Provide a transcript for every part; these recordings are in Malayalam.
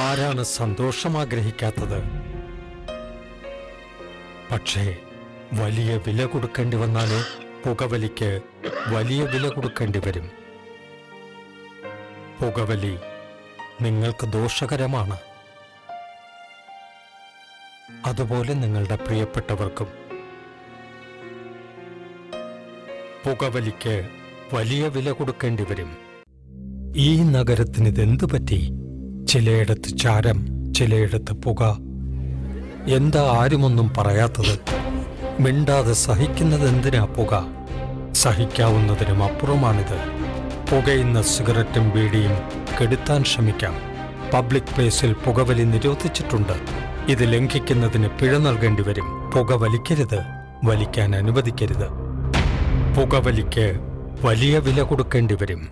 ആരാണ് സന്തോഷം ആഗ്രഹിക്കാത്തത്? പക്ഷേ വലിയ വില കൊടുക്കേണ്ടി വന്നാലോ? പുകവലിക്ക് വലിയ വില കൊടുക്കേണ്ടി വരും. പുകവലി നിങ്ങൾക്ക് ദോഷകരമാണ്. അതുപോലെ നിങ്ങളുടെ പ്രിയപ്പെട്ടവർക്കും. പുകവലിക്ക് വലിയ വില കൊടുക്കേണ്ടി വരും. ഈ നഗരത്തിന് ഇതെന്തു പറ്റി? ചിലയിടത്ത് ചാരം, ചിലയിടത്ത് പുക. എന്താ ആരുമൊന്നും പറയാത്തത്? മിണ്ടാതെ സഹിക്കുന്നത് എന്തിനാ പുക? സഹിക്കാവുന്നതിനും അപ്പുറമാണിത്. പുകയുന്ന സിഗരറ്റും ബീഡിയും കെടുത്താൻ ശ്രമിക്കാം. പബ്ലിക് പ്ലേസിൽ പുകവലി നിരോധിച്ചിട്ടുണ്ട്. ഇത് ലംഘിക്കുന്നതിന് പിഴ നൽകേണ്ടി വരും. പുക വലിക്കരുത്, വലിക്കാൻ അനുവദിക്കരുത്. പുകവലിക്ക് വലിയ വില കൊടുക്കേണ്ടി വരും.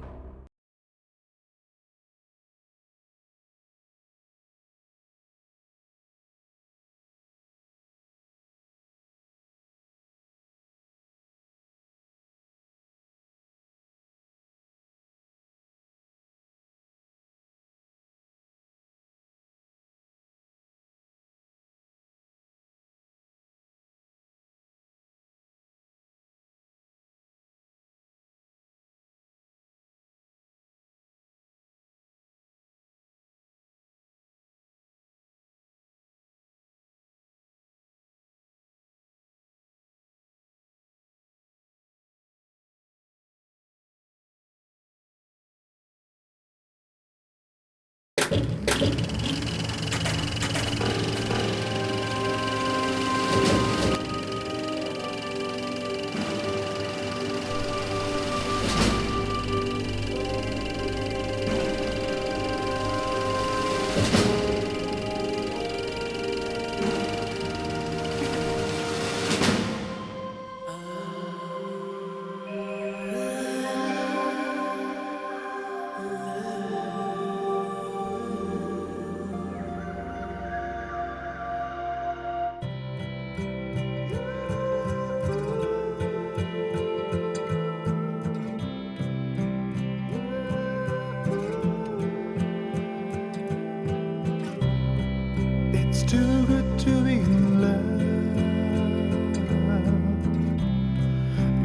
It's too good to be in love.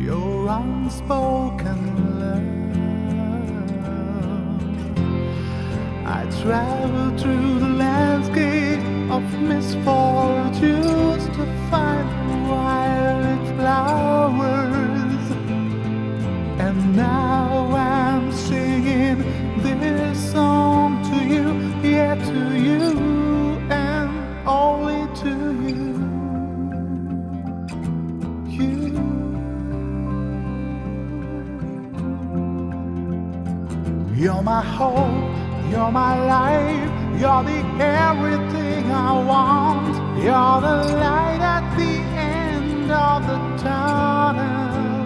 Your unspoken love. I travel through the landscape of misfortunes to find wild flowers. And now I'm singing this song to you, yeah, to you. Only to you, you. You're my hope, you're my life, you're the everything I want. You're the light at the end of the tunnel.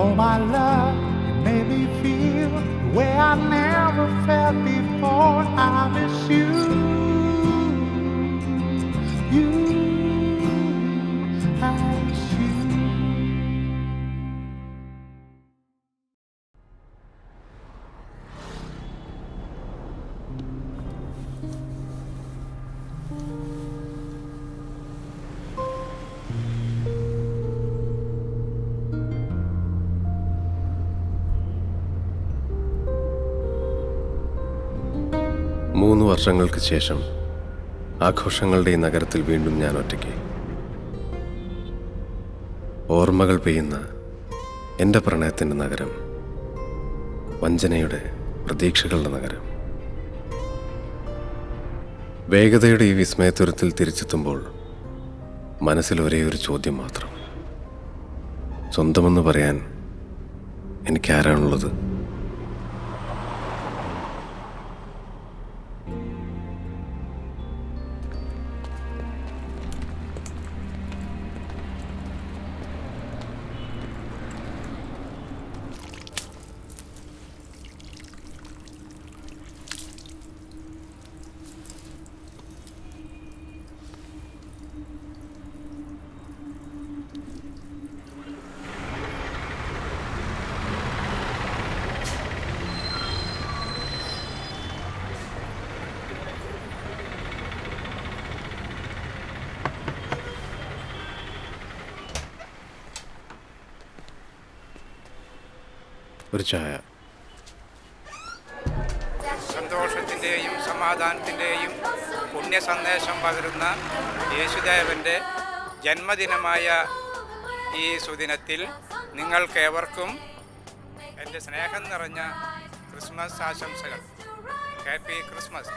Oh my love, you made me feel the way I never felt before. I miss you. മൂന്ന് വർഷങ്ങൾക്ക് ശേഷം ആഘോഷങ്ങളുടെ ഈ നഗരത്തിൽ വീണ്ടും ഞാൻ ഒറ്റയ്ക്ക്. ഓർമ്മകൾ പെയ്യുന്ന എൻ്റെ പ്രണയത്തിൻ്റെ നഗരം, വഞ്ചനയുടെ പ്രതീക്ഷകളുടെ നഗരം. വേഗതയുടെ ഈ വിസ്മയത്തുരത്തിൽ തിരിച്ചെത്തുമ്പോൾ മനസ്സിൽ ഒരേ ഒരു ചോദ്യം മാത്രം. സ്വന്തമെന്ന് പറയാൻ എനിക്കാരാണുള്ളത്? ഒരു ചായ. സന്തോഷത്തിൻ്റെയും സമാധാനത്തിൻ്റെയും പുണ്യ സന്ദേശം പകരുന്ന യേശുദേവൻ്റെ ജന്മദിനമായ ഈ സുദിനത്തിൽ നിങ്ങൾക്കേവർക്കും എൻ്റെ സ്നേഹം നിറഞ്ഞ ക്രിസ്മസ് ആശംസകൾ. Happy Christmas.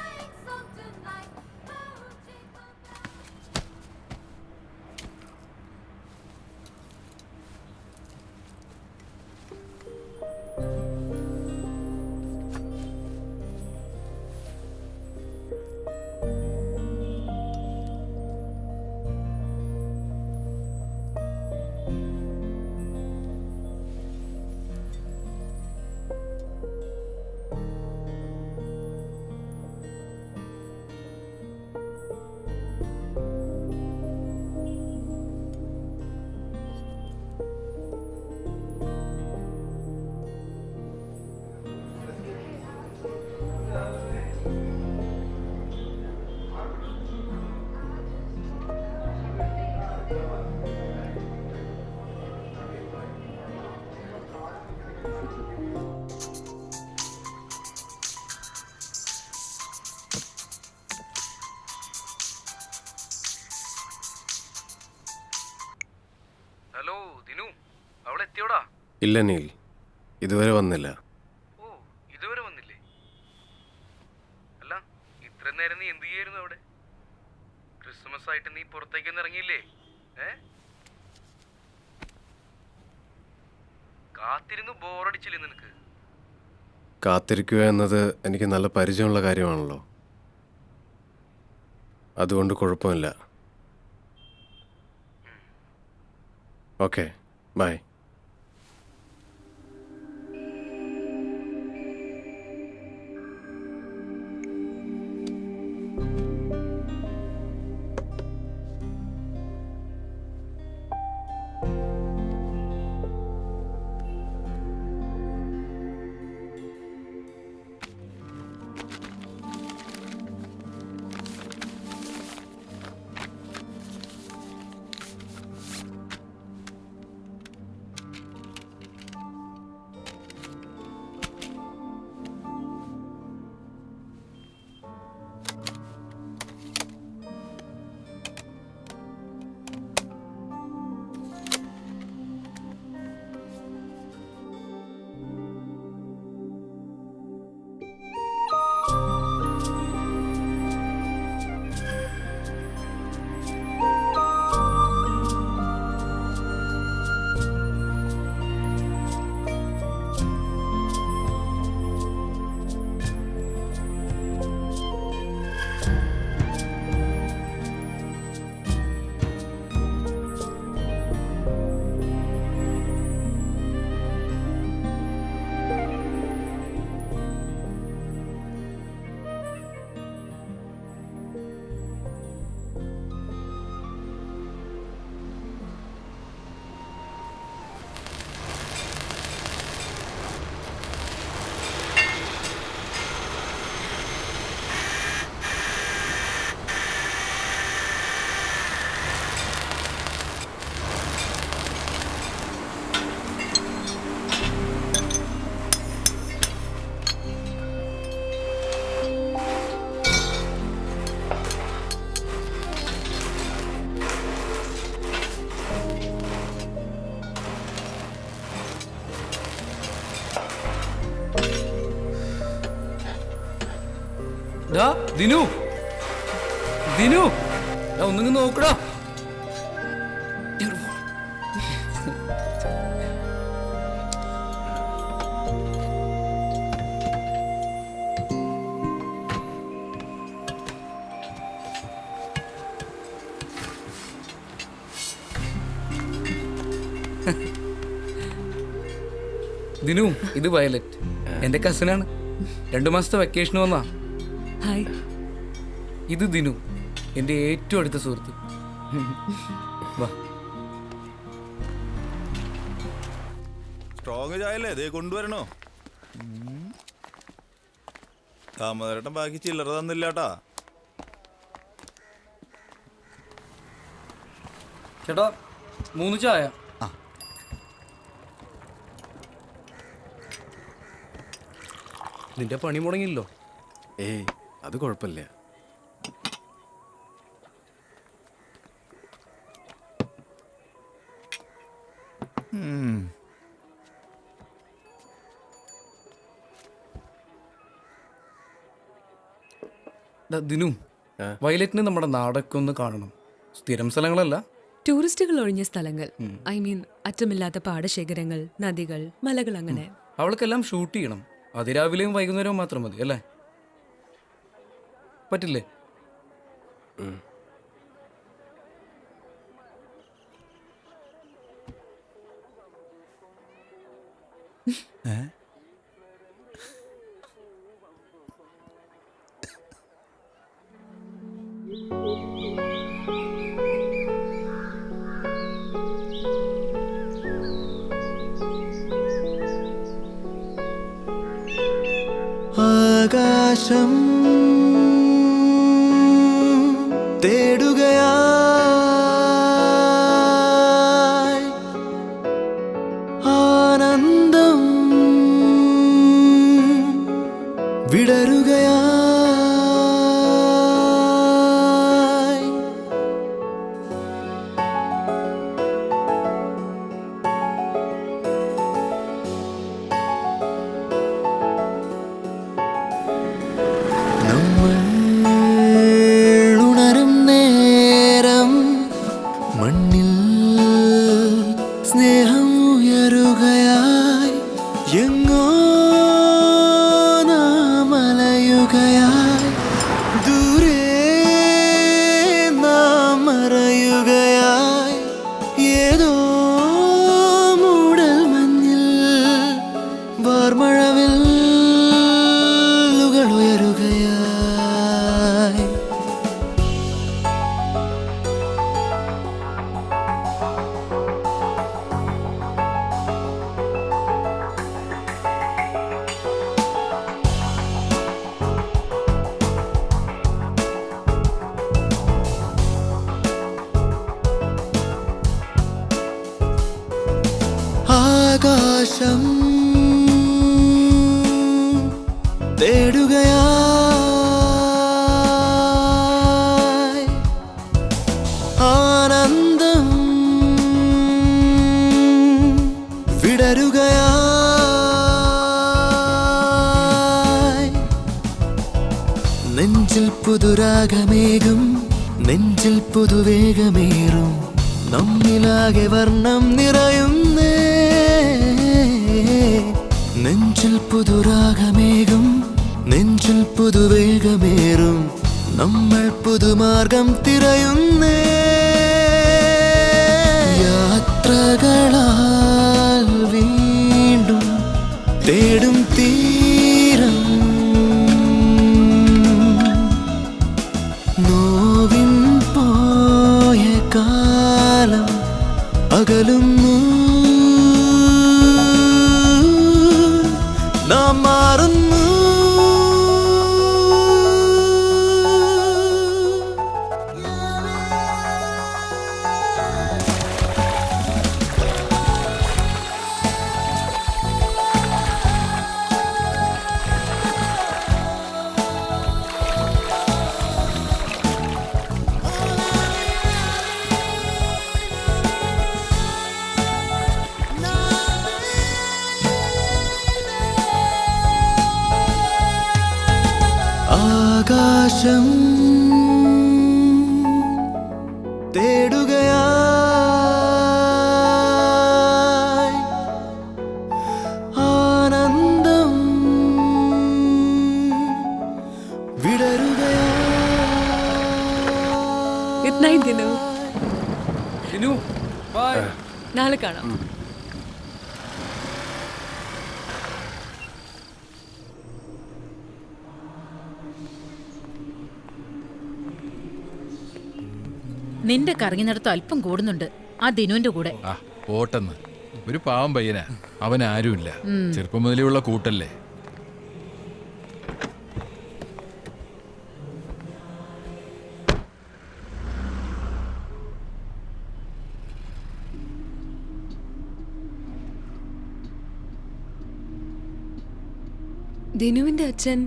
ഹലോ ദിനു, അവിടെ എത്തിയോടാ? ഇല്ല നീൽ, ഇതുവരെ വന്നില്ല. ഓ, ഇതുവരെ വന്നില്ലേ? അല്ല, ഇത്ര നേരം നീ എന്ത് ചെയ്യായിരുന്നു അവിടെ? ക്രിസ്മസ് ആയിട്ട് നീ പുറത്തേക്കൊന്നും ഇറങ്ങിയില്ലേ? കാത്തിരുന്ന് ബോറടിച്ചില്ലേ നിനക്ക്? കാത്തിരിക്കുക എന്നത് എനിക്ക് നല്ല പരിചയമുള്ള കാര്യമാണല്ലോ, അതുകൊണ്ട് കുഴപ്പമില്ല. Okay, bye. ദിനു, ദിനു, ഒന്നിങ്ങ് നോക്കടാ. ദിനു, ഇത് വയലറ്റ്, എന്റെ കസിനാണ്. 2 മാസത്തെ വെക്കേഷന് വന്നാ. ഹായ്. ഇത് ദിനു, എൻ്റെ ഏറ്റവും അടുത്ത സുഹൃത്ത്. വാ. സ്ട്രോങ് ചായല്ലേ ഇതേ കൊണ്ടുവരണോ? ദാമോദരേട്ടൻ ബാക്കി ചില്ലറ തന്നില്ലാട്ടാ. ചേട്ടാ 3 ചായ. നിന്റെ പണി മുടങ്ങില്ലോ. ഏയ് അത് കുഴപ്പമില്ല. ദിനു, ആ? വയലറ്റിന് നമ്മുടെ നാടൊക്കെ ഒന്ന് കാണണം. സ്ഥിരം സ്ഥലങ്ങളല്ല. ടൂറിസ്റ്റുകൾ ഒഴിഞ്ഞ സ്ഥലങ്ങൾ, ഐ മീൻ അറ്റമില്ലാത്ത പാടശേഖരങ്ങൾ, നദികൾ, മലകൾ, അങ്ങനെ. അവൾക്കെല്ലാം ഷൂട്ട് ചെയ്യണം. അതിരാവിലെയും വൈകുന്നേരവും മാത്രം മതി അല്ലേ? പറ്റില്ലേ? ആകാശം തേടുകയായി ആനന്ദം വിടരുകയായി നമ്മൾ ഉണരും നേരം മണ്ണിൽ സ്നേഹം ഉയരുകയായി എങ്ങോ നാം അലയുകയായി ദൂരെ നാം മറയുകയായി ഏതോ മൂടൽ മഞ്ഞിൽ വാർമഴവിൽ ഉയരുകയായി ആകാശം തേടുകയായി ആനന്ദം വിടരുകയായി നെഞ്ചിൽ പുതുരാഗമേകും നെഞ്ചിൽ പുതുവേഗമേറും നമ്മിലാകെ വർണ്ണം നിറയുന്നേ നെഞ്ചിൽ പുതുരാഗമേകും നെഞ്ചിൽ പുതുവേഗമേറും നമ്മൾ പുതുമാർഗം തിരയുന്നേ യാത്രകളാൽ വീണ്ടും തേടും തീരം നോവിൻ പോയ കാലം അകലുന്നു നാം മാറുന്നു ആകാശം തേടുകയായി ആനന്ദം വിടരുകയായി good night Dinu. Dinu, bye. നാളെ കാണാം. നിന്റെ കറങ്ങിനടത്ത് അല്പം കൂടുന്നുണ്ട് ആ ദിനുവിന്റെ കൂടെ. ആ പോട്ടെന്ന്. ഒരു പാവം പയ്യനാ, അവൻ ആരുമില്ല. ചെറുപ്പം മുതലേ ഉള്ള കൂട്ടല്ലേ. ദിനുവിന്റെ അച്ഛൻ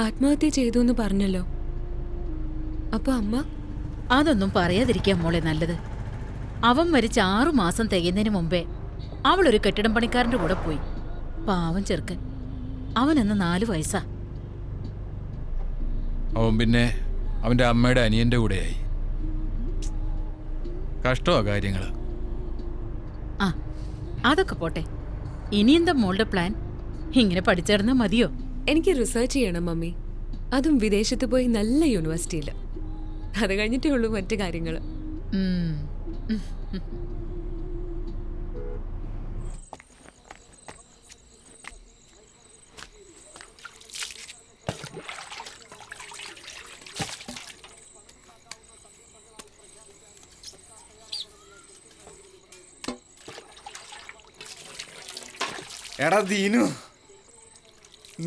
ആത്മഹത്യ ചെയ്തു എന്ന് പറഞ്ഞല്ലോ. അപ്പൊ അമ്മ? അതൊന്നും പറയാതിരിക്കാൻ മോളെ നല്ലത്. അവൻ മരിച്ച 6 മാസം തികയുന്നതിന് മുമ്പേ അവളൊരു കെട്ടിടം പണിക്കാരന്റെ കൂടെ പോയി. പാവം ചെറുക്കൻ. അവനെന്ന് 4 വയസ്സാ. അവൻ പിന്നെ അവന്റെ അമ്മയുടെ അനിയന്റെ കൂടെയായി. കഷ്ടമാ കാര്യങ്ങള്. ആ അതൊക്കെ പോട്ടെ. ഇനിയെന്താ മോളുടെ പ്ലാൻ? ഇങ്ങനെ പഠിച്ചിടന്നാ മതിയോ? എനിക്ക് റിസർച്ച് ചെയ്യണം മമ്മി. അതും വിദേശത്ത് പോയി നല്ല യൂണിവേഴ്സിറ്റിയിൽ. അത് കഴിഞ്ഞിട്ടേ ഉള്ളൂ മറ്റു കാര്യങ്ങൾ. എടാ ദീനു,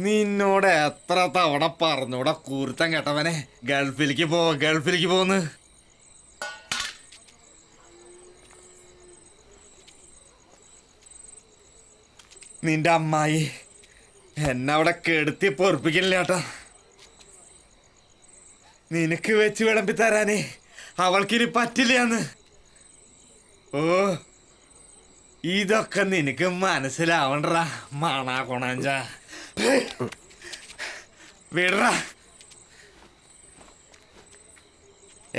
നിന്നോട് എത്ര തവണ പറഞ്ഞൂടാ കൂർത്തം കേട്ടവനെ ഗൾഫിലേക്ക് പോന്ന്. നിന്റെ അമ്മായി എന്നെ അവിടെ കെടുത്തി പൊറപ്പിക്കില്ല കേട്ടാ. നിനക്ക് വെച്ച് വിളമ്പി തരാനേ അവൾക്കിനി പറ്റില്ലാന്ന്. ഓ, ഇതൊക്കെ നിനക്ക് മനസ്സിലാവണ്ടാ മണാ കൊണാഞ്ച. വിടറാ.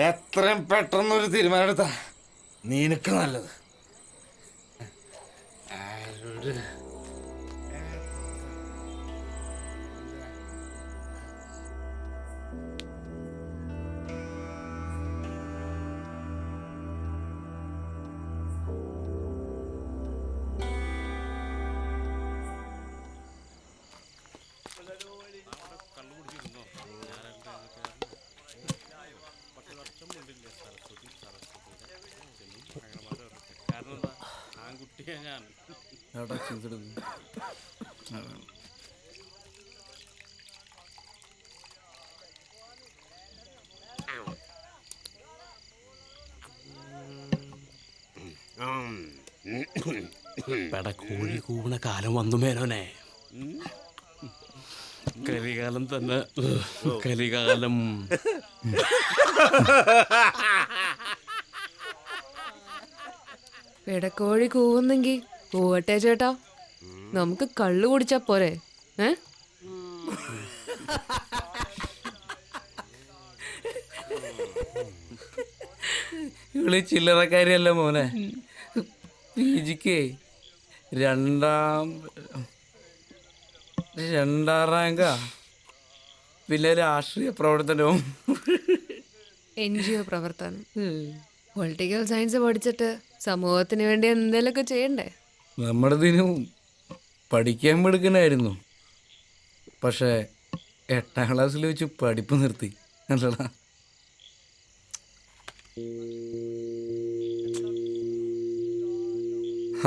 എത്രയും പെട്ടെന്നൊരു തീരുമാനം എടുത്താ നിനക്ക് നല്ലത്. കോഴി കൂവണ കാലം വന്നു മേനോനെ. കലികാലം തന്നെ കലികാലം. പെടക്കോഴി കൂവുന്നെങ്കി പോവട്ടെ ചേട്ടാ, നമുക്ക് കള്ളു കുടിച്ചാ പോരെ? ഇവള് ചില്ലറക്കാരിയല്ല മോനെ. PGക്ക് രണ്ടാം റാങ്കാ. പിന്നെ രാഷ്ട്രീയ പ്രവർത്തനവും NGO പ്രവർത്തനം. പൊളിറ്റിക്കൽ സയൻസ് പഠിച്ചിട്ട് സമൂഹത്തിന് വേണ്ടി എന്തെങ്കിലുമൊക്കെ ചെയ്യണ്ടേ? നമ്മുടെ ദിനം പഠിക്കാൻ എടുക്കണായിരുന്നു. പക്ഷേ 8ാം ക്ലാസ്സിൽ വെച്ച് പഠിപ്പ് നിർത്തി. അല്ലടാ,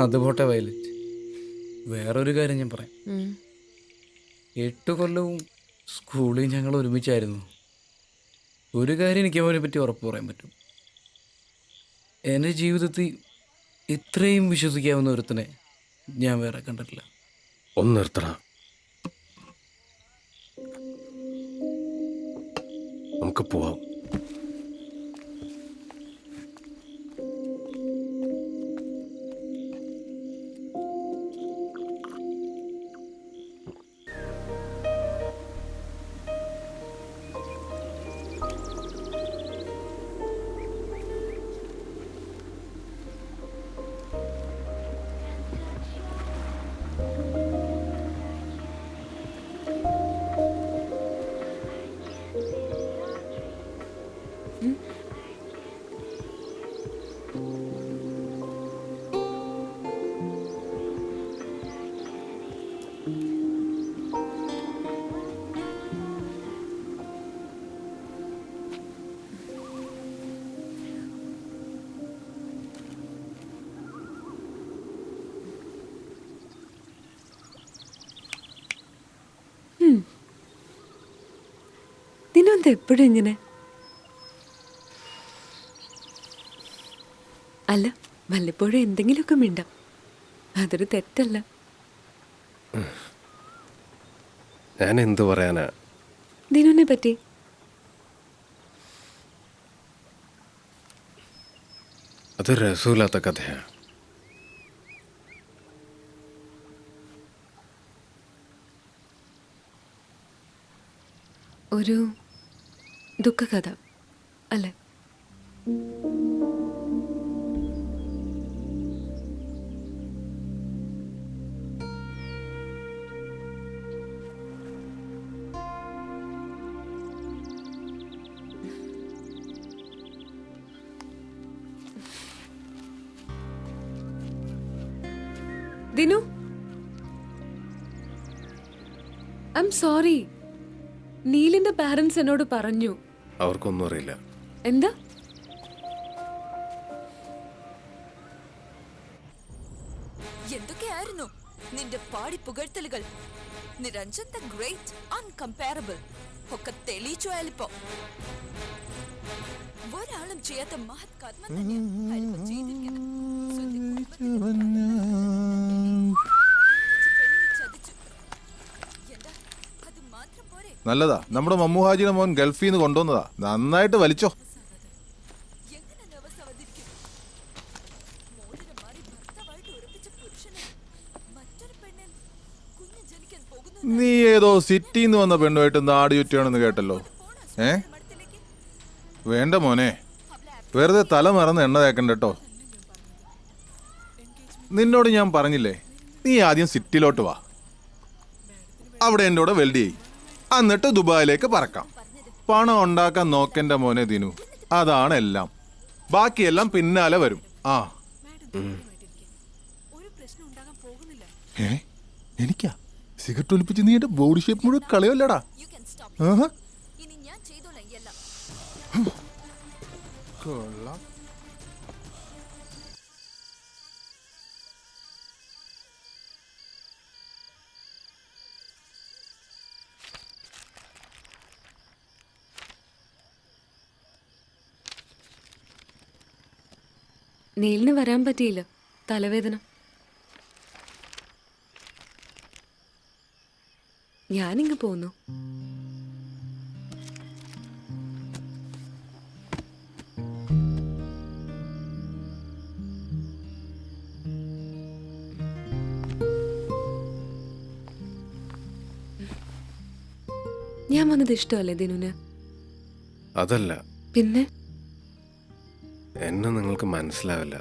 അതുപോട്ടെ വയലറ്റ്. വേറൊരു കാര്യം ഞാൻ പറയാം. 8 കൊല്ലവും സ്കൂളിൽ ഞങ്ങൾ ഒരുമിച്ചായിരുന്നു. ഒരു കാര്യം എനിക്ക് അവനെ പറ്റി ഉറപ്പ് പറയാൻ പറ്റും. എൻ്റെ ജീവിതത്തിൽ ഇത്രയും വിശ്വസിക്കാവുന്ന ഒരുത്തനെ ഞാൻ വേറെ കണ്ടിട്ടില്ല. ഒന്ന് നിർത്തണം. നമുക്ക് പോവാം. ദിനെന്താ എപ്പോഴും ഇങ്ങനെ? അല്ല, വല്ലപ്പോഴും എന്തെങ്കിലുമൊക്കെ മിണ്ടാം. അതൊരു തെറ്റല്ല. ഞാൻ എന്ത് പറയാനാ? ദിനുവിനെ പറ്റി അത് രസമില്ലാത്ത കഥയാണ്. ഒരു ദുഃഖകഥ അല്ലേ? Dinu, I'm sorry. നീലിന്റെ പാരന്റ്സ് എന്നോട് പറഞ്ഞു. അവർക്കൊന്നും അറിയില്ല. എന്താ? എന്തൊക്കെയായിരുന്നു നിന്റെ പാടി പുകഴ്ത്തലുകൾ? നിരഞ്ജൻ ദ ഗ്രേറ്റ്, അൺകംപാരബിൾ ഒക്കെ തെളിയിച്ചു അയാളിപ്പോ. ഒരാളും ചെയ്യാത്ത മഹത് കർമ്മം തന്നെയാ അയാളിപ്പോ ചെയ്തിരിക്കുന്നത്. നല്ലതാ. നമ്മുടെ മമ്മുഹാജിയുടെ മോൻ ഗൾഫിൽ നിന്ന് കൊണ്ടുവന്നതാ. നന്നായിട്ട് വലിച്ചോ. നീ ഏതോ സിറ്റിന്ന് വന്ന പെണ്ണുമായിട്ട് നാട് ചുറ്റിയാണെന്ന് കേട്ടല്ലോ. വേണ്ട മോനെ, വെറുതെ തല മറന്ന് എണ്ണ തേക്കണ്ട കേട്ടോ. നിന്നോട് ഞാൻ പറഞ്ഞില്ലേ, നീ ആദ്യം സിറ്റിയിലോട്ട് വാ. അവിടെ എൻ്റെ കൂടെ വെൽഡ് ചെയ്യും. എന്നിട്ട് ദുബായിലേക്ക് പറക്കാം. പണം ഉണ്ടാക്കാൻ നോക്കെൻ്റെ മോനെ ദിനു. അതാണ് എല്ലാം. ബാക്കിയെല്ലാം പിന്നാലെ വരും. ആ എനിക്കാ സിഗരറ്റ് ഒലിപ്പിച്ച് നീ എന്റെ ബോഡി ഷേപ്പ് മുഴുവൻ കളയല്ലടാ. കൊള്ളാം. നീലിന് വരാൻ പറ്റിയില്ല, തലവേദന. ഞാനിങ്ങ് പോന്നു. ഞാൻ വന്നത് ഇഷ്ടമല്ലേ ദിനുന്? അതല്ല. പിന്നെ എന്നെ നിങ്ങൾക്ക് മനസ്സിലാവില്ല.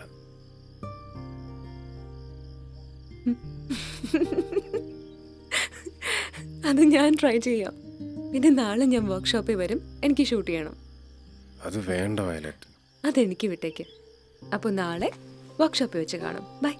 അത് ഞാൻ ട്രൈ ചെയ്യാം. പിന്നെ നാളെ ഞാൻ വർക്ക്ഷോപ്പിൽ വരും. എനിക്ക് ഷൂട്ട് ചെയ്യണം. അത് വേണ്ട വയലറ്റ്. അതെനിക്ക് വിട്ടേക്ക്. അപ്പോൾ നാളെ വർക്ക്ഷോപ്പിൽ വെച്ച് കാണാം. ബൈ.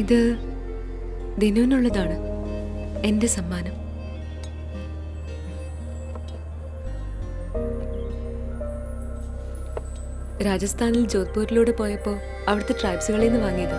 ഇത് ദിനുവിനുള്ളതാണ്, എൻ്റെ സമ്മാനം. രാജസ്ഥാനിൽ ജോധ്പൂരിലൂടെ പോയപ്പോൾ അവിടുത്തെ ട്രൈബ്സുകളിൽ നിന്ന് വാങ്ങിയത്.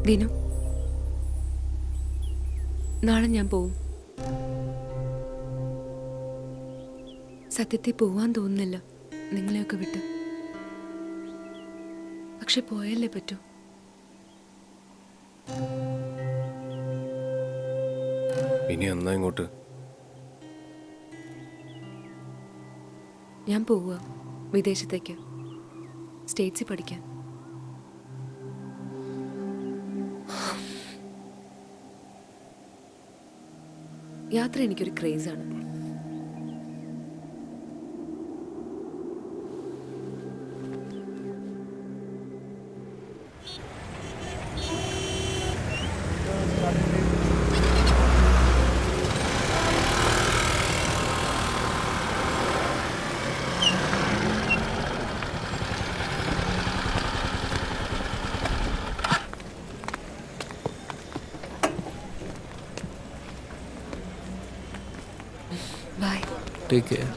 ദിനു, നാളെ ഞാൻ പോവും. സത്യത്തിൽ പോവാൻ തോന്നുന്നില്ല നിങ്ങളെയൊക്കെ വിട്ട്. പക്ഷെ പോയല്ലേ പറ്റൂ. ഇനി എന്നാ ഇങ്ങോട്ട്? ഞാൻ പോവുക വിദേശത്തേക്ക്, സ്റ്റേറ്റ്സിൽ പഠിക്കാൻ. യാത്ര എനിക്കൊരു ക്രേസാണ്. Bye. Take care.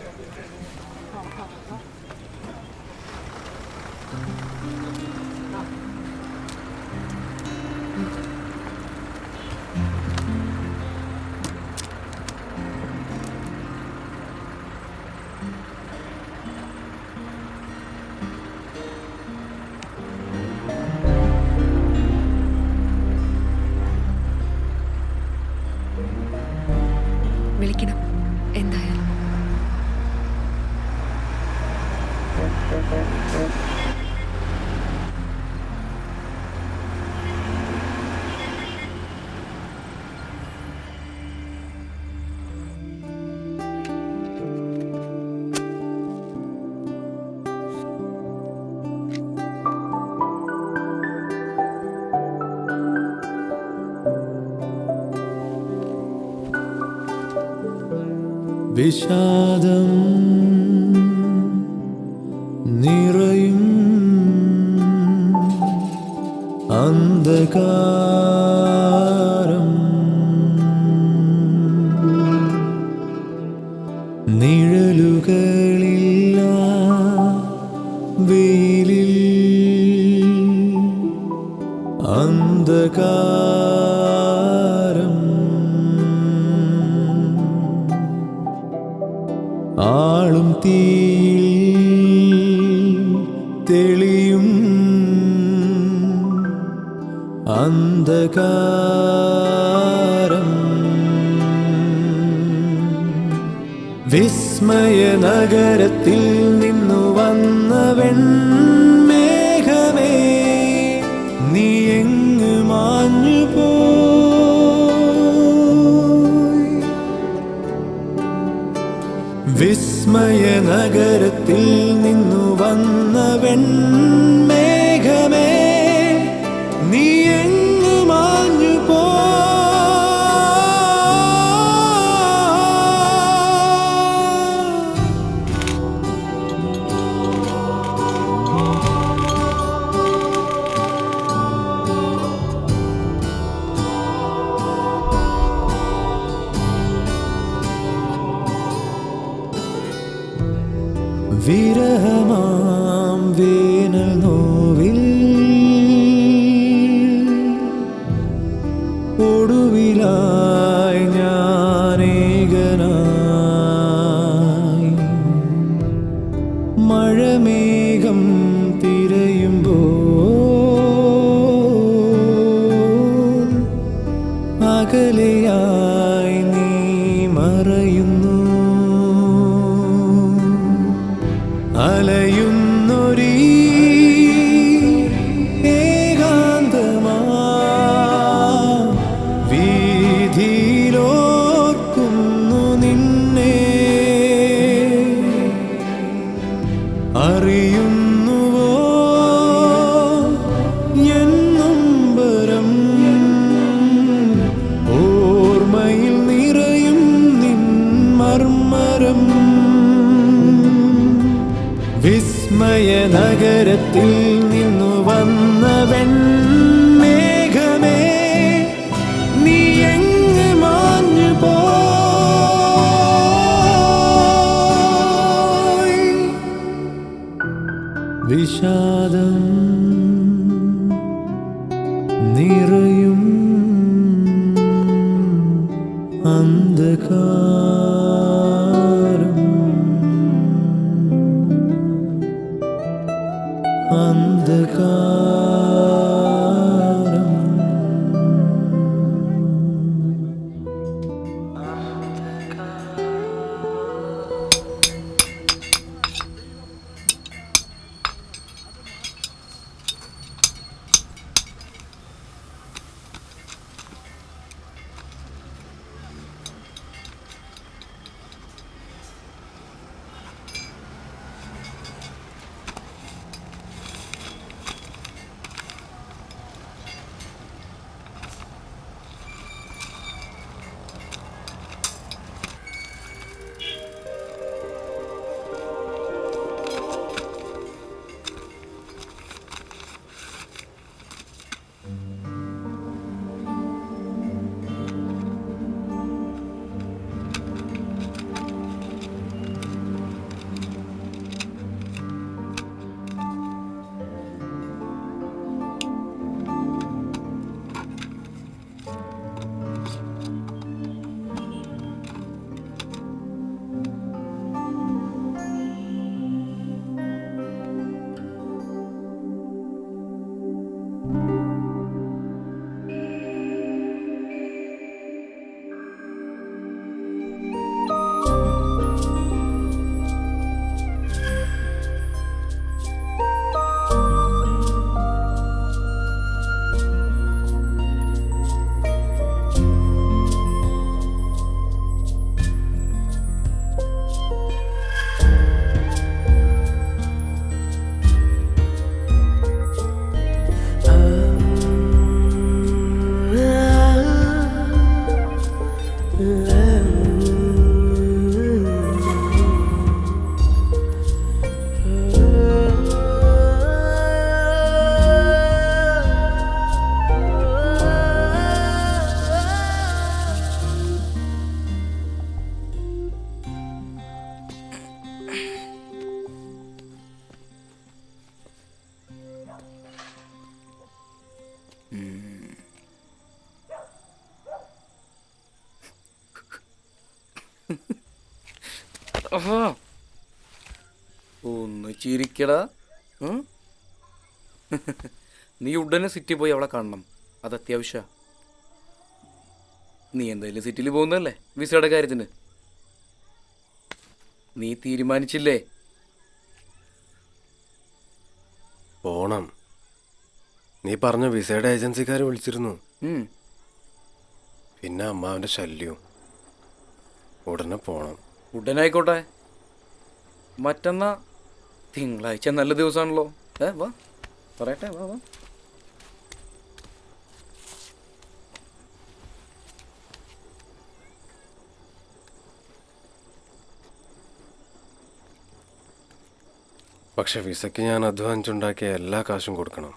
വിളിക്കണം എന്തായാലും. വിഷാദം നിറയും അന്ധകാരം നിഴലുകളില്ല വെയിലിൽ അന്ധകാരം ആളും തീയിൽ തെളിയും അന്ധകാരം വിസ്മയ നഗരത്തിൽ നിന്നു വന്ന വെൺമേഘമേ നീ എങ്ങ് മാഞ്ഞു പോയി. വിസ്മയ നഗരത്തിൽ നിന്നു വന്ന വെൺമേഘമേ നീ എങ്ങ് മാഞ്ഞു പോയി. വിരഹമാം വേനൽ നോവിൽ ഒടുവിലായി ഞാനേകനായി മഴമേഘം തിരയുമ്പോൾ അകലെയായി നീ മറയുന്നു, അലയുന്നൊരീ ഏകാന്തമാ വീതിയിലോർക്കുന്നു നിന്നെ. അറിയുന്നുവോ എന്നൊമ്പരം ഓർമ്മയിൽ നിറയും നിൻ മർമ്മരം. വിസ്മയ നഗരത്തിൽ നിന്നു വന്ന വെൺമേഘമേ, നീ എങ്ങ് മാഞ്ഞു പോയി. വിഷാദം നിറയും അന്ധകാരം, അന്ധകാരം. ഒന്ന് ചിരിക്കടാ. നീ ഉടനെ സിറ്റി പോയി അവളെ കാണണം, അത് അത്യാവശ്യ. നീ എന്തായാലും സിറ്റിയിൽ പോകുന്നതല്ലേ വിസയുടെ കാര്യത്തിന്. നീ തീരുമാനിച്ചില്ലേ? പോണം. നീ പറഞ്ഞ വിസയുടെ ഏജൻസിക്കാർ വിളിച്ചിരുന്നു. പിന്നെ അമ്മാവന്റെ ശല്യവും. ഉടനെ പോണം. ഉടനായിക്കോട്ടെ. മറ്റന്നാ തിങ്കളാഴ്ച നല്ല ദിവസമാണല്ലോ. വാ പറയട്ടെ, വാ വാ. പക്ഷെ വിസയ്ക്ക് ഞാൻ അധ്വാനിച്ചുണ്ടാക്കിയ എല്ലാ കാശും കൊടുക്കണം.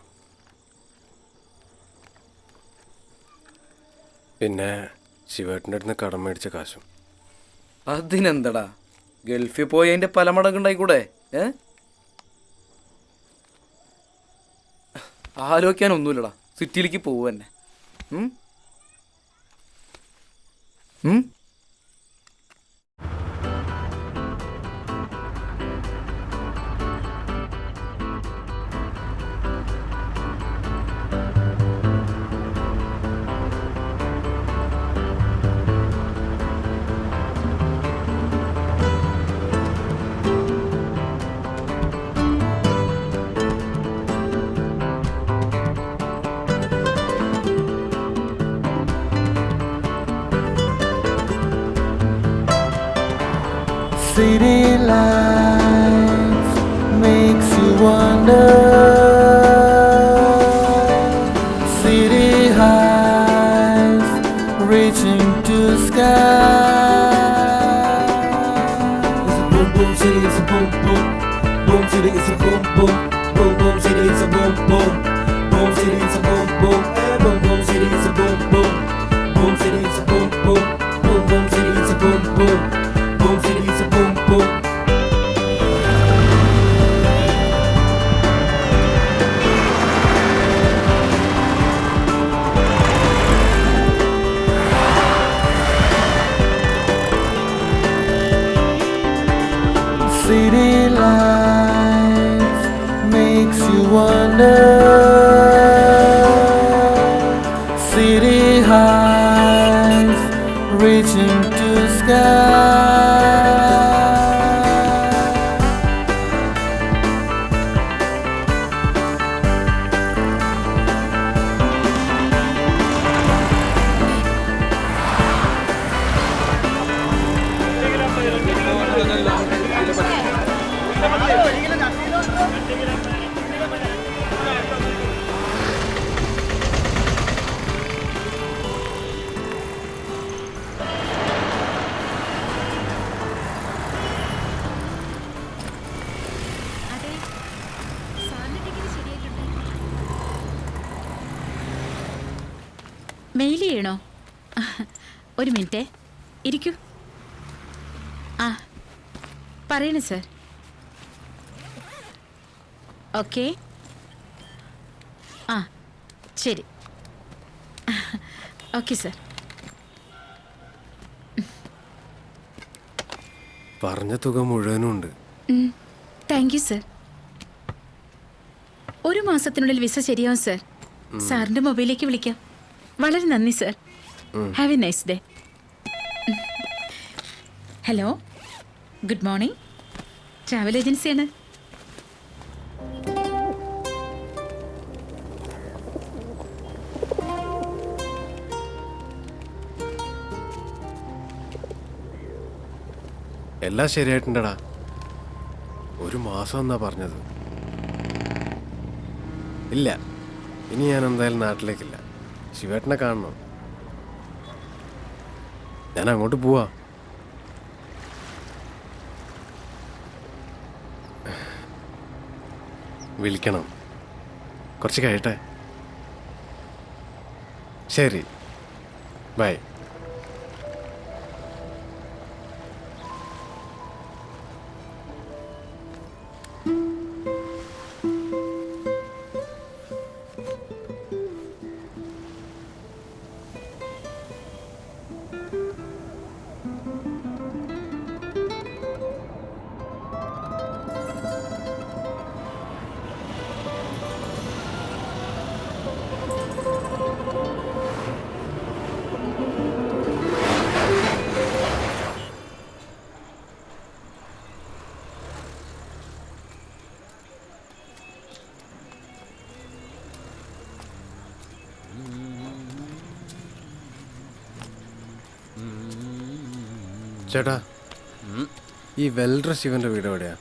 പിന്നെ ശിവേട്ടൻ്റെ അടുത്ത് കടം മേടിച്ച കാശും. അതിനെന്തടാ, ഗൾഫിൽ പോയി അതിന്റെ പല മടങ്ങുണ്ടായിക്കൂടെ? ആലോചിക്കാനൊന്നുമില്ലടാ, സിറ്റിയിലേക്ക് പോവുക തന്നെ. City lights makes you wonder. City highs reaching to sky. It's a boom boom city, it's a boom boom. Boom city, it's a boom boom. Boom boom city, it's a boom boom. Boom city, it's a boom boom. Boom boom city, it's a boom boom. Boom city, it's a boom boom. Boom boom city, it's a boom boom. Boom city, it's a boom boom. City lights makes you wonder. City highs reaching to sky. Mail ചെയ്യണോ? ഒരു മിനിറ്റേ, ഇരിക്കൂ. ആ പറയണേ സർ. ഓക്കെ, ആ ശരി. Okay sir. പറഞ്ഞ തുക മുഴുവനും ഉണ്ട്. Thank you sir. 1 മാസത്തിനുള്ളിൽ വിസ ശരിയാവും സർ. സാറിൻ്റെ മൊബൈലിലേക്ക് വിളിക്കാം. വളരെ നന്ദി sir. Have A nice day. Hello, good morning. Travel ഏജൻസിയാണ്. എല്ലാം ശരിയായിട്ടുണ്ടടാ. 1 മാസം എന്നാ പറഞ്ഞത്. ഇല്ല, ഇനി ഞാൻ എന്തായാലും നാട്ടിലേക്കില്ല. ശിവേട്ടനെ കാണണം. ഞാൻ അങ്ങോട്ട് പോവാ. വിളിക്കണം, കുറച്ച് കഴിയട്ടെ. ശരി, ബൈ. ചേട്ടാ, ഈ വെൽഡർ ശിവന്റെ വീട് എവിടെയാ?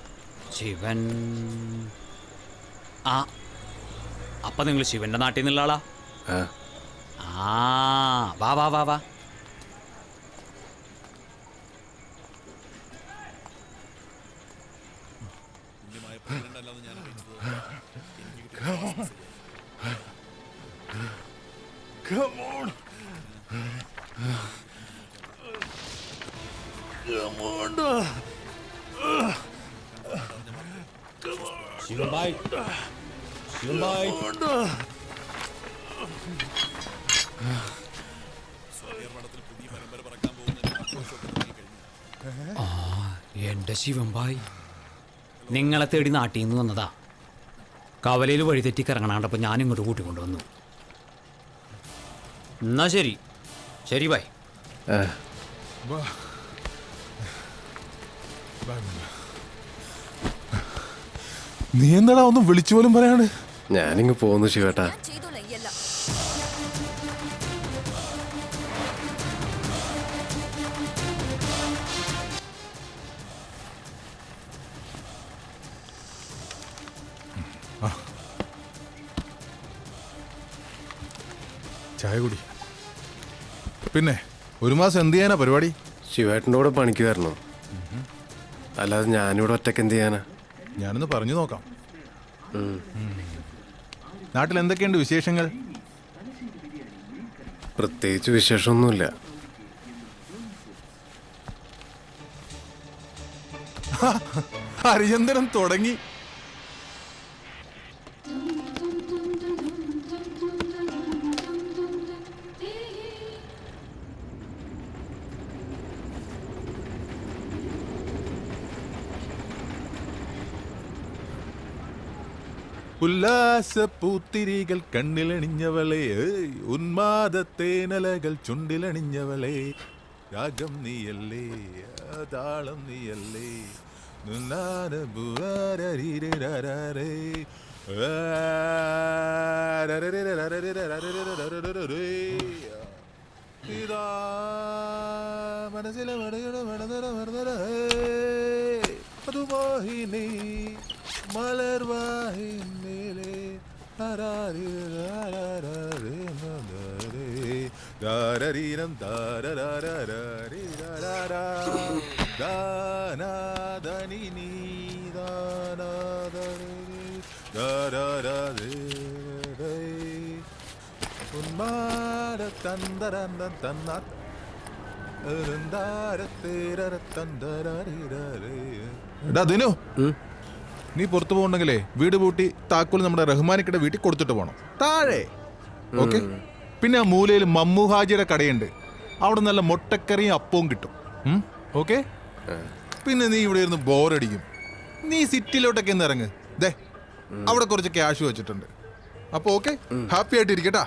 ശിവൻ ആ അപ്പൊ നിങ്ങൾ ശിവന്റെ നാട്ടിൽ നിന്നുള്ള ആളാ? ആ വാ വാ വാ വാ. Come on. Come on. Shivan bhai, Shivan bhai. എന്റെ ശിവൻ ഭായ്, നിങ്ങളെ തേടി നാട്ടിൽ നിന്ന് വന്നതാ. കവലയിൽ വഴിതെറ്റി കറങ്ങണാണ്ടപ്പോൾ ഞാൻ ഇങ്ങോട്ട് കൂട്ടിക്കൊണ്ടുവന്നു. എന്നാ ശരി, ശരി ബൈ. നീ എന്താടാ ഒന്നും വിളിച്ചു പോലും പറയാണ്? ഞാനിങ്ങ് പോന്നു ശിവേട്ടാ. ചായ കുടി. പിന്നെ ഒരു മാസം എന്ത് ചെയ്യാനാ പരിപാടി? ശിവേട്ടൻ്റെ കൂടെ പണിക്ക് വരണം. അല്ലാതെ ഞാനിവിടെ ഒറ്റയ്ക്ക് എന്ത് ചെയ്യാനാ? ഞാനൊന്ന് പറഞ്ഞു നോക്കാം. നാട്ടിൽ എന്തൊക്കെയുണ്ട് വിശേഷങ്ങൾ? പ്രത്യേകിച്ച് വിശേഷമൊന്നുമില്ല. ഹരിചന്ദ്രൻ തുടങ്ങി. ഉല്ലാസ പൂത്തിരികൾ കണ്ണിലണിഞ്ഞവളെ, ഉന്മാദത്തേനലകൾ ചുണ്ടിലണിഞ്ഞവളെ, രാഗം നീയല്ലേ താളം നീയല്ലേ, മനസ്സിലെ മധുമോഹിനി മലർവാഹിനിലെ ദാരീരം ദാനാദനി നീ ഉന്മാദ തന്തരന്ത തന്ന ദിനു, നീ പുറത്തു പോകണ്ടെങ്കിലേ വീട് പൂട്ടി താക്കോൽ നമ്മുടെ റഹ്മാനിക്കയുടെ വീട്ടിൽ കൊടുത്തിട്ട് പോണം. താഴെ ഓക്കെ. പിന്നെ ആ മൂലയിൽ മമ്മു ഹാജിയുടെ കടയുണ്ട്, അവിടെ നല്ല മുട്ടക്കറിയും അപ്പവും കിട്ടും. ഓക്കെ. പിന്നെ നീ ഇവിടെ ഇരുന്ന് ബോറടിക്കും, നീ സിറ്റിയിലോട്ടൊക്കെ ഒന്ന് ഇറങ്ങ്. ദേ അവിടെ കുറച്ച് ക്യാഷ് വെച്ചിട്ടുണ്ട്. അപ്പൊ ഓക്കെ, ഹാപ്പി ആയിട്ട് ഇരിക്കട്ടാ.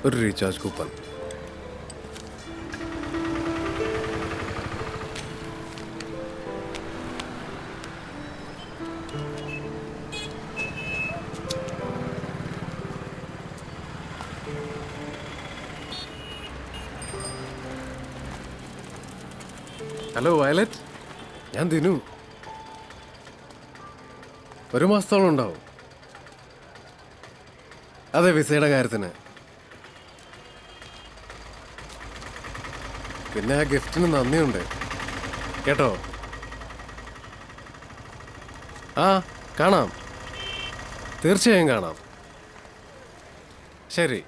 ഒരു റീചാർജ് കൂപ്പൺ. ഹലോ വയലറ്റ്, ഞാൻ ദിനു. ഒരു മാസത്തോളം ഉണ്ടാവും. അതെ, വിസയുടെ കാര്യത്തിന്. പിന്നെ ആ ഗിഫ്റ്റിന് നന്ദിയുണ്ട് കേട്ടോ. ആ കാണാം, തീർച്ചയായും കാണാം. ശരി.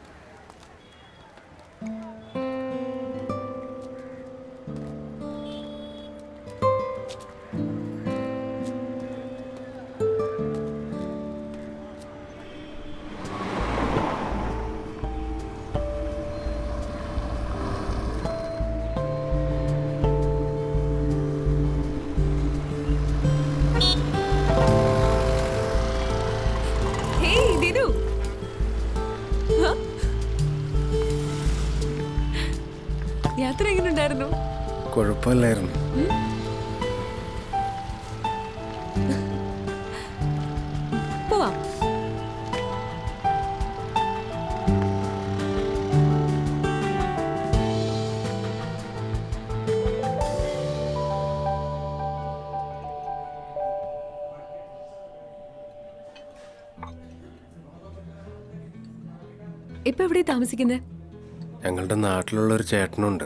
ഉണ്ടായിരുന്നു? കുഴപ്പമില്ലായിരുന്നു. പോവാം. ഇപ്പൊ എവിടെയാ താമസിക്കുന്നത്? ഞങ്ങളുടെ നാട്ടിലുള്ള ഒരു ചേട്ടനുണ്ട്,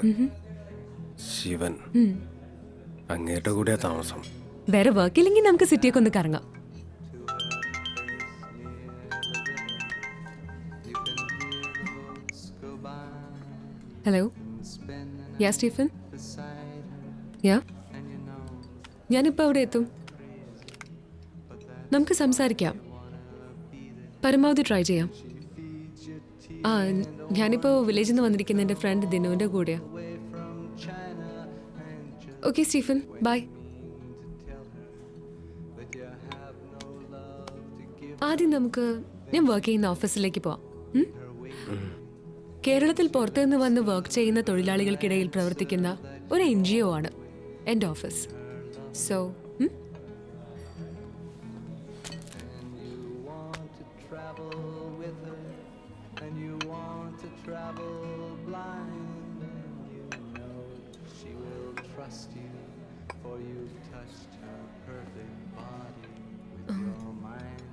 ശിവൻ. അങ്ങേരുടെ കൂടെയാ താമസം. വേറെ വർക്കില്ലെങ്കിൽ നമുക്ക് സിറ്റിയൊക്കെ ഒന്ന് കറങ്ങാം. ഹലോ, യാ സ്റ്റീഫൻ? യാ, ഞാനിപ്പോൾ അവിടെ എത്തും. നമുക്ക് സംസാരിക്കാം, പരമാവധി ട്രൈ ചെയ്യാം. ആ, ഞാനിപ്പോൾ വില്ലേജിൽ നിന്ന് വന്നിരിക്കുന്ന എൻ്റെ ഫ്രണ്ട് ദിനുവിൻ്റെ കൂടെയാ. Okay Stephen, bye. ആദ്യം നമുക്ക് ഞാൻ വർക്ക് ചെയ്യുന്ന ഓഫീസിലേക്ക് പോവാം. കേരളത്തിൽ പുറത്തുനിന്ന് വന്ന് വർക്ക് ചെയ്യുന്ന തൊഴിലാളികൾക്കിടയിൽ പ്രവർത്തിക്കുന്ന ഒരു NGO ആണ് എൻ്റെ ഓഫീസ്. സോ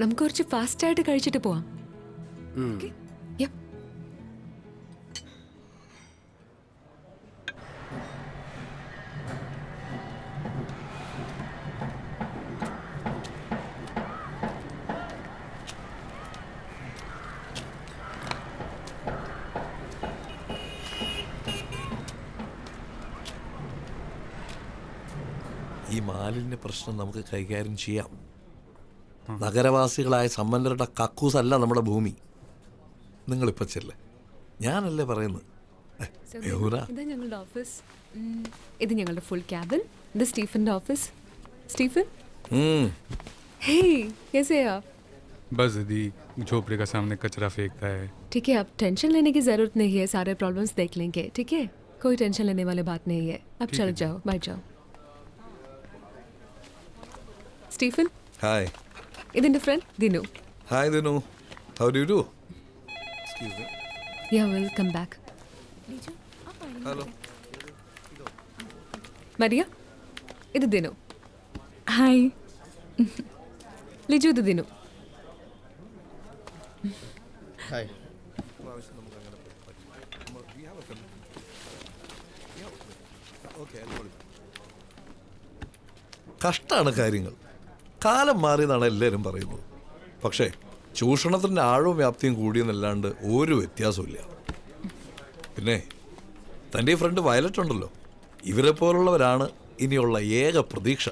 നമുക്ക് കുറച്ച് ഫാസ്റ്റായിട്ട് കഴിച്ചിട്ട് പോവാം. Okay? Yep. ഈ മാലിന്യ പ്രശ്നം നമുക്ക് കൈകാര്യം ചെയ്യാം. നഗരവാസികളായ സമ്പന്നരുടെ കക്കൂസല്ല നമ്മുടെ ഭൂമി. നിങ്ങളിപ്പോൾ ചെല്ലേ, ഞാനല്ലേ പറയുന്നത്. ഇത് ഞങ്ങളുടെ ഓഫീസ്, ഇത് ഞങ്ങളുടെ ഫുൾ ക്യാബിൻ, ഇത് സ്റ്റീഫന്റെ ഓഫീസ്. സ്റ്റീഫൻ, हे कैसे हैं आप? बस दीदी झोपड़ी का सामने कचरा फेंकता है. ठीक है, आप टेंशन लेने की ज़रूरत नहीं है, सारे प्रॉब्लम्स देख लेंगे. ठीक है, कोई टेंशन लेने वाली बात नहीं है. अब चल जाओ, बैठ जाओ. Stephen, hi. ഇതെന്റെ friend Dinu. Hi Dinu, how do you do? Excuse me. Ya, welcome back. Hello. Maria, ഇത് ദിനു. ഹായ്. ലിജു, ഇത് ദിനു. ഹായ്. കഷ്ടാണ് കാര്യങ്ങൾ. കാലം മാറിയെന്നാണ് എല്ലാവരും പറയുന്നത്. പക്ഷേ ചൂഷണത്തിൻ്റെ ആഴവും വ്യാപ്തിയും കൂടിയെന്നല്ലാണ്ട് ഒരു വ്യത്യാസമില്ല. പിന്നെ തൻ്റെ ഈ ഫ്രണ്ട് വയലറ്റ് ഉണ്ടല്ലോ, ഇവരെ പോലുള്ളവരാണ് ഇനിയുള്ള ഏക പ്രതീക്ഷ.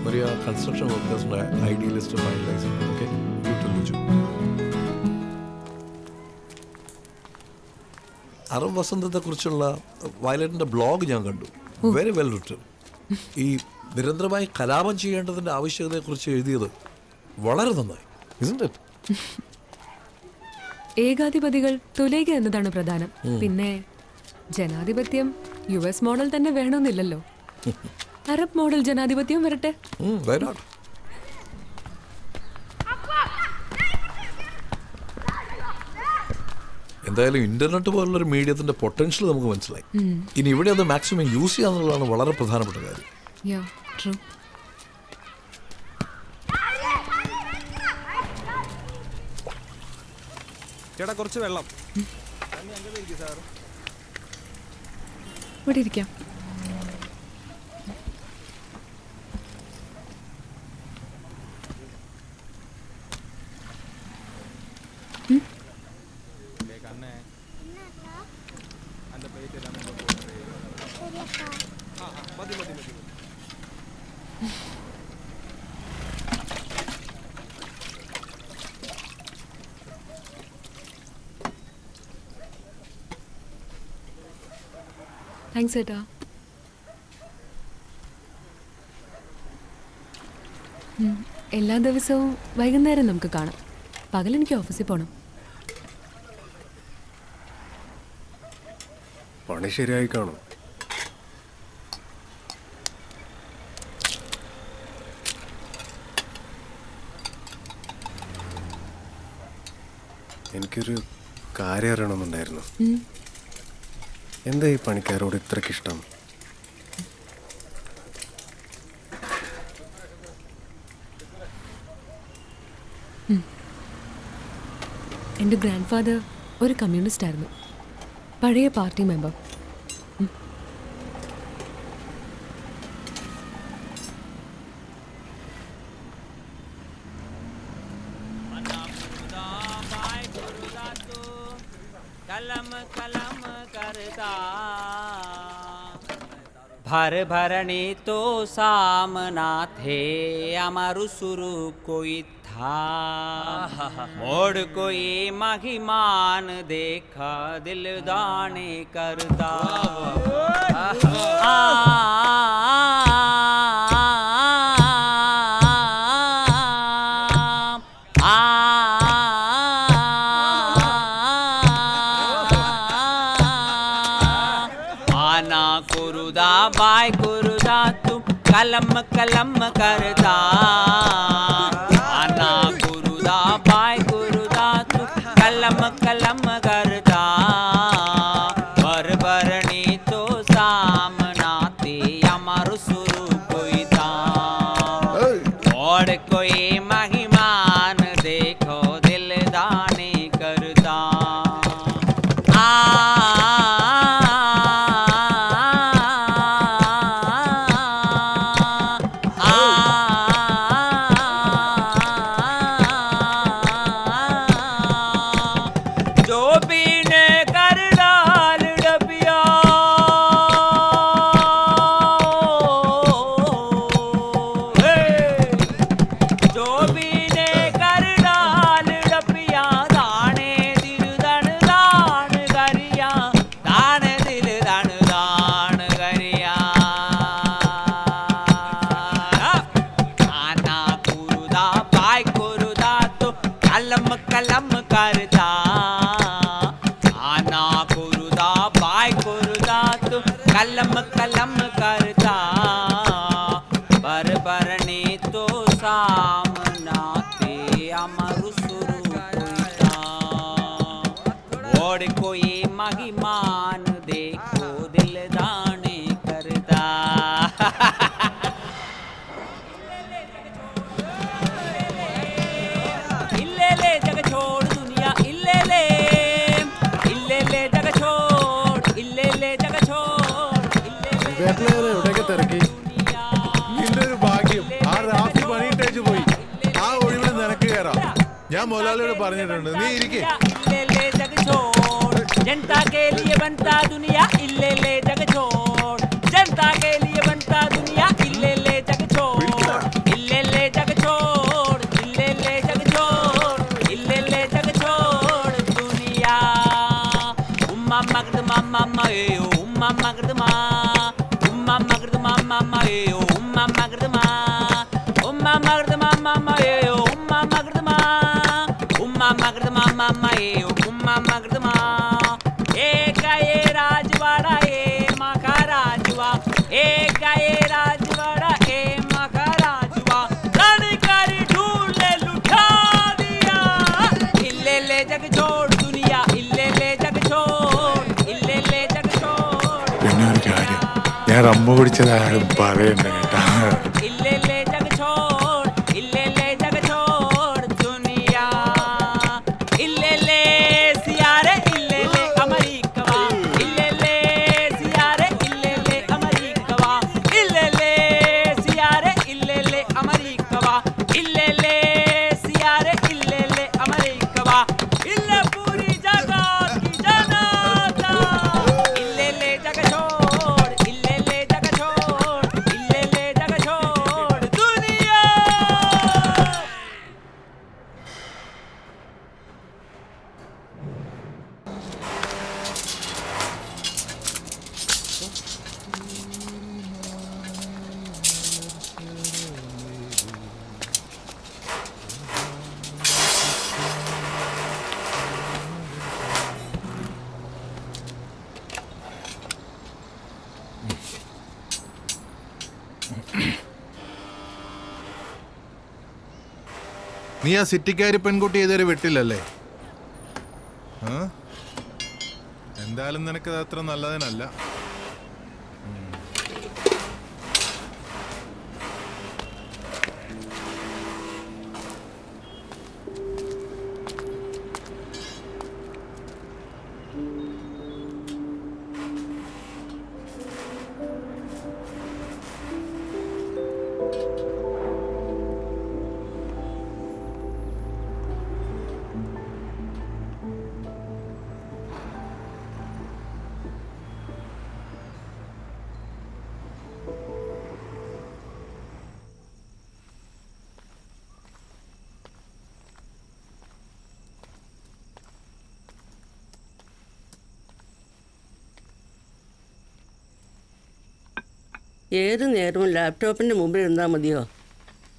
മരിയ, കൺസ്ട്രക്ഷൻ വർക്കേഴ്സിൻ്റെ ID ലിസ്റ്റ് ഫൈനലൈസ് ചെയ്യണം. ഓക്കെ, ലിജു. അറബ് വസന്തത്തെക്കുറിച്ചുള്ള വയലറ്റിൻ്റെ ബ്ലോഗ് ഞാൻ കണ്ടു. Very well written. ഈ നിരന്തരമായി കലാപം ചെയ്യേണ്ടതിൻ്റെ ആവശ്യകതയെക്കുറിച്ച് എഴുതിയത് വളരെ നന്നായി. ഇസ്ന്റ് ഇറ്റ്? ഏകാധിപതികൾ തുലയുക എന്നതാണ് പ്രധാനം. പിന്നെ ജനാധിപത്യം US മോഡൽ തന്നെ വേണമെന്നില്ലല്ലോ. അറബ് മോഡൽ ജനാധിപത്യം വരട്ടെ. എന്തായാലും ഇന്റർനെറ്റ് പോലുള്ളൊരു മീഡിയത്തിന്റെ പൊട്ടൻഷ്യൽ നമുക്ക് മനസ്സിലായി. ഇനി ഇവിടെ അത് മാക്സിമം യൂസ് ചെയ്യാന്നുള്ളതാണ് വളരെ പ്രധാനപ്പെട്ട കാര്യം. Yeah, true. ചേട്ടാ, കുറച്ച് വെള്ളം. ഇവിടെ ഇരിക്കാം. താങ്ക്സ് ഏട്ടാ. എല്ലാ ദിവസവും വൈകുന്നേരം നമുക്ക് കാണാം. പകൽ എനിക്ക് ഓഫീസിൽ പോകണം. പണി ശരിയായി കാണും. എനിക്കൊരു കാര്യം അറിയണമെന്നുണ്ടായിരുന്നു. എന്താ ഈ പണിക്കാരോട് ഇത്രയ്ക്കിഷ്ടം? എൻ്റെ ഗ്രാൻഡ് ഫാദർ ഒരു കമ്മ്യൂണിസ്റ്റ് ആയിരുന്നു, പഴയ പാർട്ടി മെമ്പർ. भर भरणी तो सामना थे अमरु सुरु कोई था, मोड़ कोई महिमान देखा दिल दाने करता। बाय कुरुदा तू कलम कलम करता, आना कुरुदा बाय कुरुदा तू कलम कलम करता। बर बरणी तो सामना ते अमरु सुरु कोई था, और कोई महिमान देखो दिल दाने करता। कलम करता, आना कुरुदा बाय कुरुदा तू कलम कलम करता। बर बरणी तो सामना ते अमरु सुरु कोई था, और कोई महिमान देखो दिल दाने करता। നിന്റെ ഒരു ഭാഗ്യം, ആ റാഫി പണിയിട്ടേച്ച് പോയി. ആ ഒഴിവിൽ നിനക്ക് കയറാം. ഞാൻ മുതലാളിയോട് പറഞ്ഞിട്ടുണ്ട്, നീ ഇരിക്കേ. जनता के लिए बनता दुनिया इल्ले ले जग छोड़, जनता के लिए बनता दुनिया इल्ले ले जग छोड़, इल्ले ले जग छोड़, इल्ले ले जग छोड़, इल्ले ले जग छोड़ दुनिया। उम्मा मगद मामा ए उम्मा मगद मा, उम्मा मगद मामा ए उम्मा मगद मा, उम्मा मगद मामा ए उम्मा मगद मा, उम्मा मगद मामा ए उम्मा मगद मा। एक ये राजवाड़ा ए मका राजवा, एक ये राजवाड़ा ए मका राजवा, रणकारी ढूंढ ले लुटा दिया। इल्ले ले जग छोड़ दुनिया, इल्ले ले जग छोड़, इल्ले ले जग छोड़। പിന്നെ ഒരു കാര്യം, ഞാൻ റമ്മ കുടിച്ചതാരും പറയണ്ട കേട്ടാ. इल्ले ले जग छोड़, इल्ले ले जग छोड़ दुनिया। इल्ले ले सियारे इल्ले ले अमरीकवा, इल्ले ले सियारे इल्ले ले अमरीकवा, इल्ले ले सियारे इल्ले ले अमरीकवा, इल्ले ले सियारे इल्ले ले अमरीकवा, इल्ले पूरी जगत की जनता। इल्ले ले जग छोड़, इल्ले ले जग छोड़, इल्ले ले जग छोड़ നീ ആ സിറ്റിക്കാരി പെൺകുട്ടി ഇതുവരെ വിട്ടില്ലല്ലേ? എന്തായാലും നിനക്കത് അത്ര നല്ലതിനല്ല. ഏത് നേരവും ലാപ്ടോപ്പിൻ്റെ മുമ്പിൽ ഇരുന്നാൽ മതിയോ?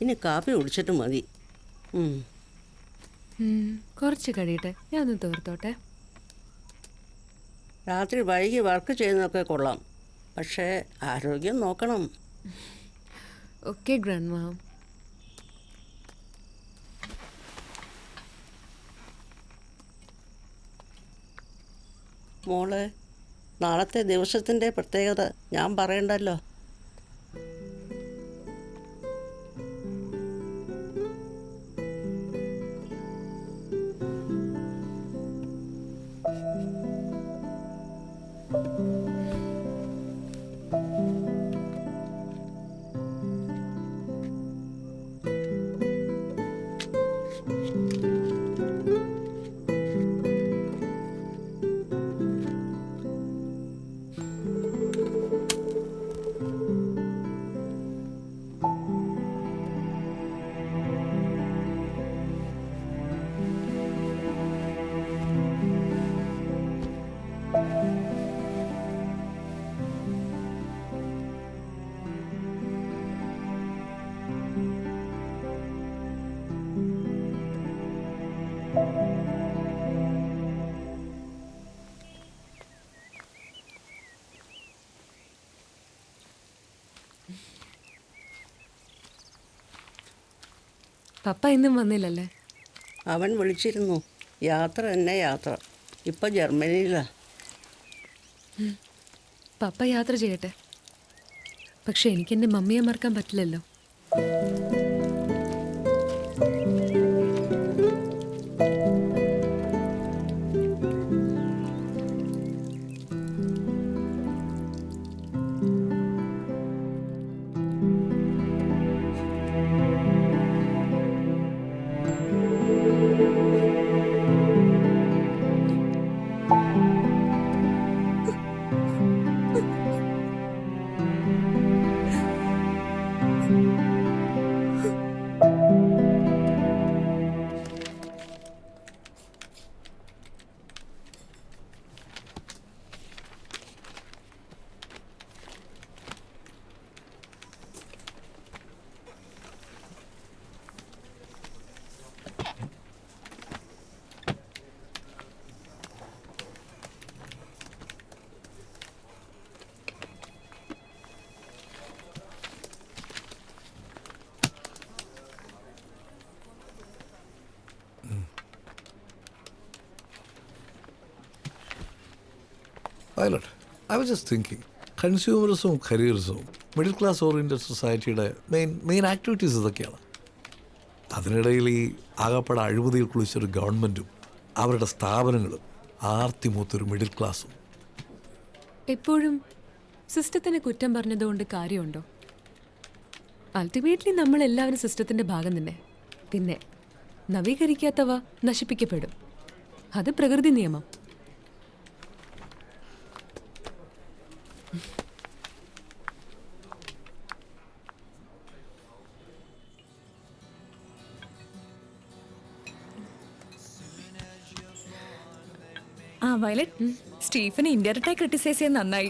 ഇനി കാപ്പി കുടിച്ചിട്ട് മതി. കുറച്ച് കഴിയട്ടെ, ഞാനൊന്ന് തീർത്തോട്ടെ. രാത്രി വൈകി വർക്ക് ചെയ്യുന്നതൊക്കെ കൊള്ളാം, പക്ഷേ ആരോഗ്യം നോക്കണം. ഓക്കെ ഗ്രാൻഡ് മാം. മോളെ, നാളത്തെ ദിവസത്തിൻ്റെ പ്രത്യേകത ഞാൻ പറയണ്ടല്ലോ. പപ്പ ഇന്നും വന്നില്ലല്ലേ? അവൻ വിളിച്ചിരുന്നു. യാത്ര തന്നെ യാത്ര. ഇപ്പം ജർമ്മനിയിലാണ്. പപ്പ യാത്ര ചെയ്യട്ടെ, പക്ഷെ എനിക്ക് എൻ്റെ മമ്മിയെ മറക്കാൻ പറ്റില്ലല്ലോ. Violet, I was just thinking, കൺസ്യൂമറിസവും കരിയറിസവും മിഡിൽ ക്ലാസ് ഓറിയൻറ്റഡ് സൊസൈറ്റിയുടെ മെയിൻ ആക്ടിവിറ്റീസ് ഇതൊക്കെയാണ്. അതിനിടയിൽ ഈ ആകപ്പാട് അഴിമതിയിൽ കുളിച്ചൊരു ഗവൺമെൻറ്റും അവരുടെ സ്ഥാപനങ്ങളും ആർത്തിമൂത്തൊരു മിഡിൽ ക്ലാസ്സും. എപ്പോഴും സിസ്റ്റത്തിനെ കുറ്റം പറഞ്ഞതുകൊണ്ട് കാര്യമുണ്ടോ? അൾട്ടിമേറ്റ്ലി നമ്മളെല്ലാവരും സിസ്റ്റത്തിൻ്റെ ഭാഗം തന്നെ. പിന്നെ നവീകരിക്കാത്തവ നശിപ്പിക്കപ്പെടും. അത് പ്രകൃതി നിയമം. വയലറ്റ്, സ്റ്റീഫൻ ഇൻഡയറക്റ്റായി ക്രിട്ടിസൈസ് ചെയ്യാൻ നന്നായി.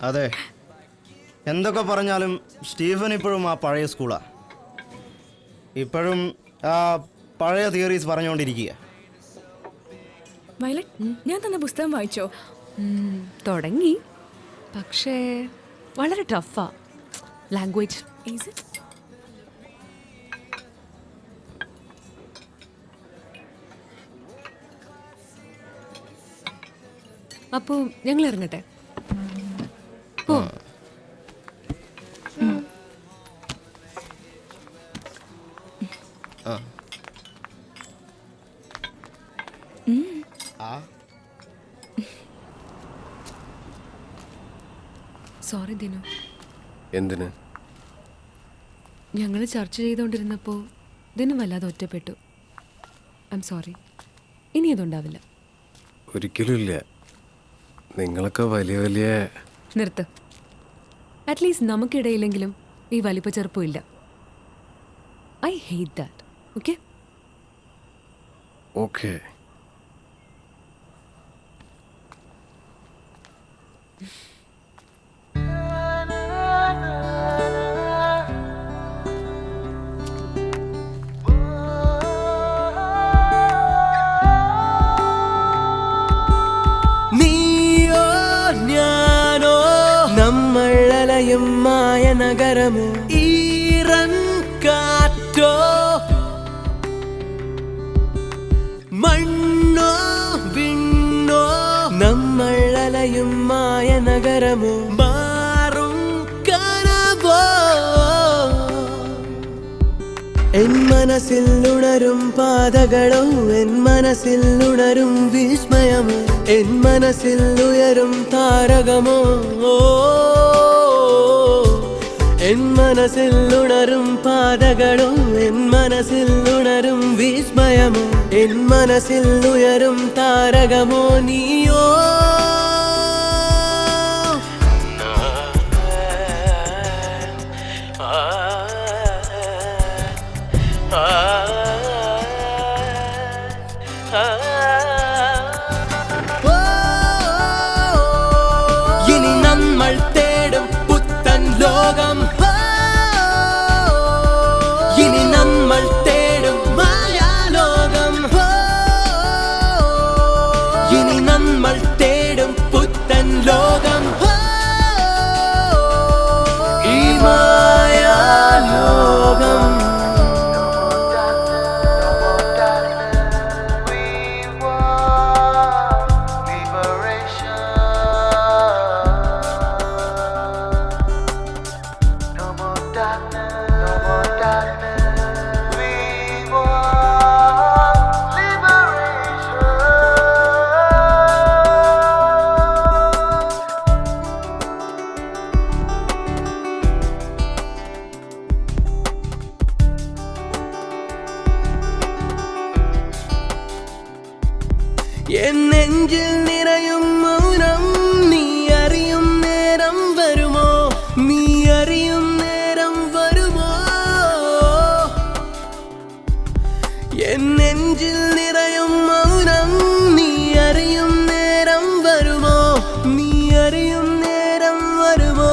അതെ, എന്തൊക്കെ പറഞ്ഞാലും സ്റ്റീഫൻ ഇപ്പോഴും ആ പഴയ സ്കൂളാ. ഇപ്പോഴും ആ പഴയ തിയറീസ് പറഞ്ഞുകൊണ്ടിരിക്കുക. വയലറ്റ്, ഞാൻ തന്ന പുസ്തകം വായിച്ചോ? തുടങ്ങി, പക്ഷേ വളരെ ടഫാ. ലാംഗ്വേജ്. അപ്പോൾ ഞങ്ങൾ ഇറങ്ങട്ടെ. ഓ സോറി ദിനു. എന്തിന്? ഞങ്ങൾ ചർച്ച ചെയ്തുകൊണ്ടിരുന്നപ്പോൾ ദിനു വല്ലാതെ ഒറ്റപ്പെട്ടു. I am sorry. ഇനി അതുണ്ടാവില്ല. ഒരിക്കലും ഇല്ല. നിങ്ങളൊക്കെ വലിയ വലിയ നിർത്ത്. അറ്റ്ലീസ്റ്റ് നമുക്കിടയിലെങ്കിലും ഈ വലിപ്പ ചെറുപ്പം ഇല്ല. I hate that. Okay okay. നീയോ ഞാനോ നമ്മൾ അലയും മായ നഗരമോ ഈറൻ കാറ്റോ മണ്ണോ വിണ്ണോ നമ്മൾ അലയും മായ നഗരമോ മാറും കനവോ എൻ മനസ്സിൽ ഉണരും പാതകളോ എൻ മനസ്സിൽ ഉണരും വിസ്മയമോ എൻ മനസ്സിൽ ഉയരും താരകമോ എൻ മനസ്സിൽ ഉണരും പാതകളോ എൻ മനസ്സിൽ ഉണരും വിസ്മയമോ എൻ മനസ്സിൽ ഉയരും താരകമോ നീയോ ഇനി നമ്മൾ തേടും പുത്തൻ ലോകം ഇനി നമ്മൾ തേടും മായാലോകം ഇനി നമ്മൾ തേടും പുത്തൻ ലോകം ഈ മായാലോകം എൻ നെഞ്ചിൽ നിറയും മൗനം നീ അറിയും നേരം വരുമോ നീ അറിയും നേരം വരുമോ എൻ നെഞ്ചിൽ നിറയും മൗനം നീ അറിയും നേരം വരുമോ നീ അറിയും നേരം വരുമോ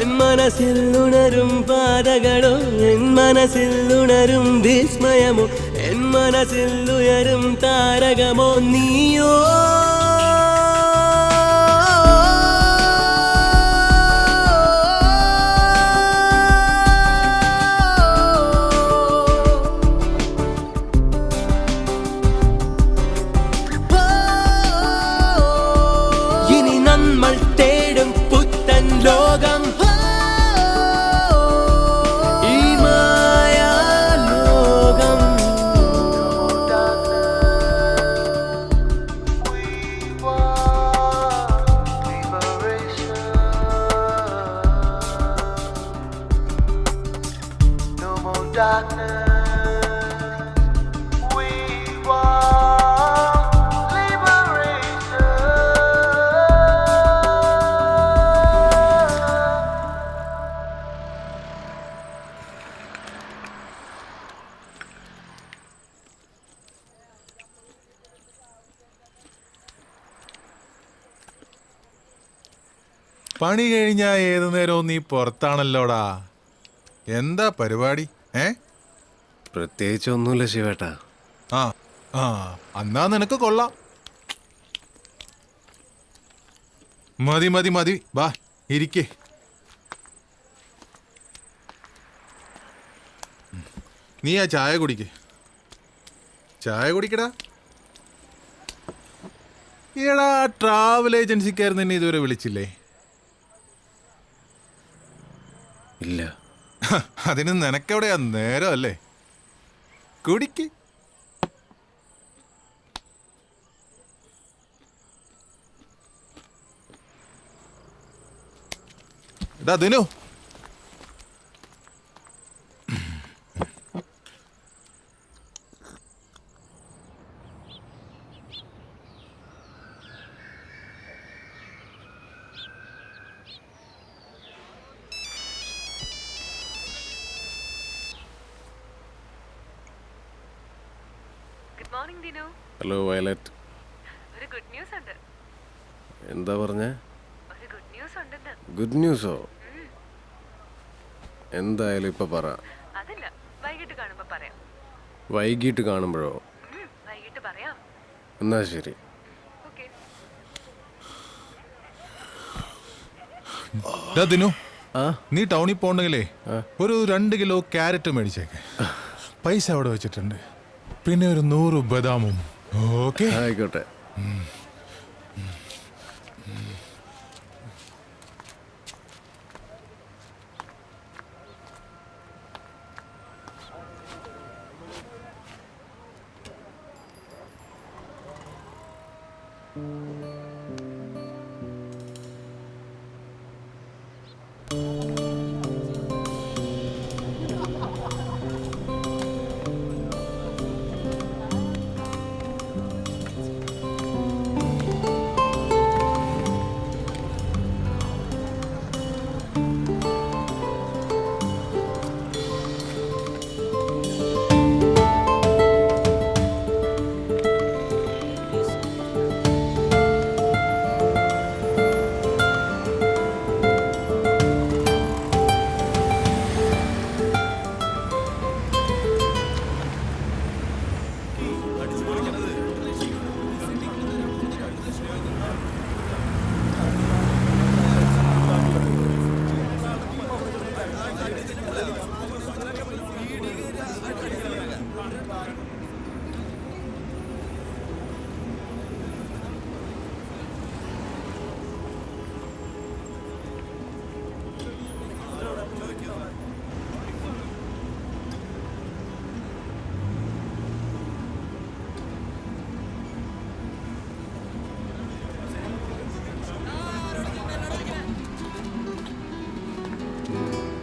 എൻ മനസ്സിൽ ഉണരും പാതകളോ എൻ മനസ്സിൽ ഉണരും വിസ്മയമോ എൻ മനസ്സിൽ ഉയരും താരകമോ നീയോ ഇനി നമ്മൾ തേടും പുത്തൻ ലോകം ഈ മായാലോകം പണി കഴിഞ്ഞാ ഏതു നേരവും നീ പുറത്താണല്ലോടാ. എന്താ പരിപാടി? പ്രത്യേകിച്ച് ഒന്നുമില്ല ശിവേട്ടാ. ആ ആ എന്നാ നിനക്ക് കൊള്ളാം. മതി മതി മതി, വാ ഇരിക്കേ. നീ ആ ചായ കുടിക്കേ. ചായ കുടിക്കടാ. ഈടാ ട്രാവൽ ഏജൻസിക്കാർ നിന്നെ ഇതുവരെ വിളിച്ചില്ലേ? ഇല്ല. അതിന് നിനക്കെവിടെയാ നേരം അല്ലേ? കുടിക്ക്. എടാ Dinu, good morning Dinu. Hello violet. ഒരു ഗുഡ് ന്യൂസ് ഉണ്ട്. എന്താ പറഞ്ഞേ? ഒരു ഗുഡ് ന്യൂസ് ഉണ്ടെന്ന്. ഗുഡ് ന്യൂസോ? എന്തായാലും ഇപ്പൊ പറ. അതല്ല, വൈകിട്ട് കാണുമ്പോ പറയാം. വൈകിട്ട് കാണുമ്പോഴോ? വൈകിട്ട് പറയാം. എന്നാ ശരി. ദിനു, നീ ടൗണിൽ പോണ്ടെങ്കിലേ ഒരു 2 കിലോ ക്യാരറ്റ് മേടിച്ചേക്കെ. പൈസ അവിടെ വെച്ചിട്ടുണ്ട്. പിന്നെ ഒരു 100 ബദാമും. ഓക്കെ, ആയിക്കോട്ടെ.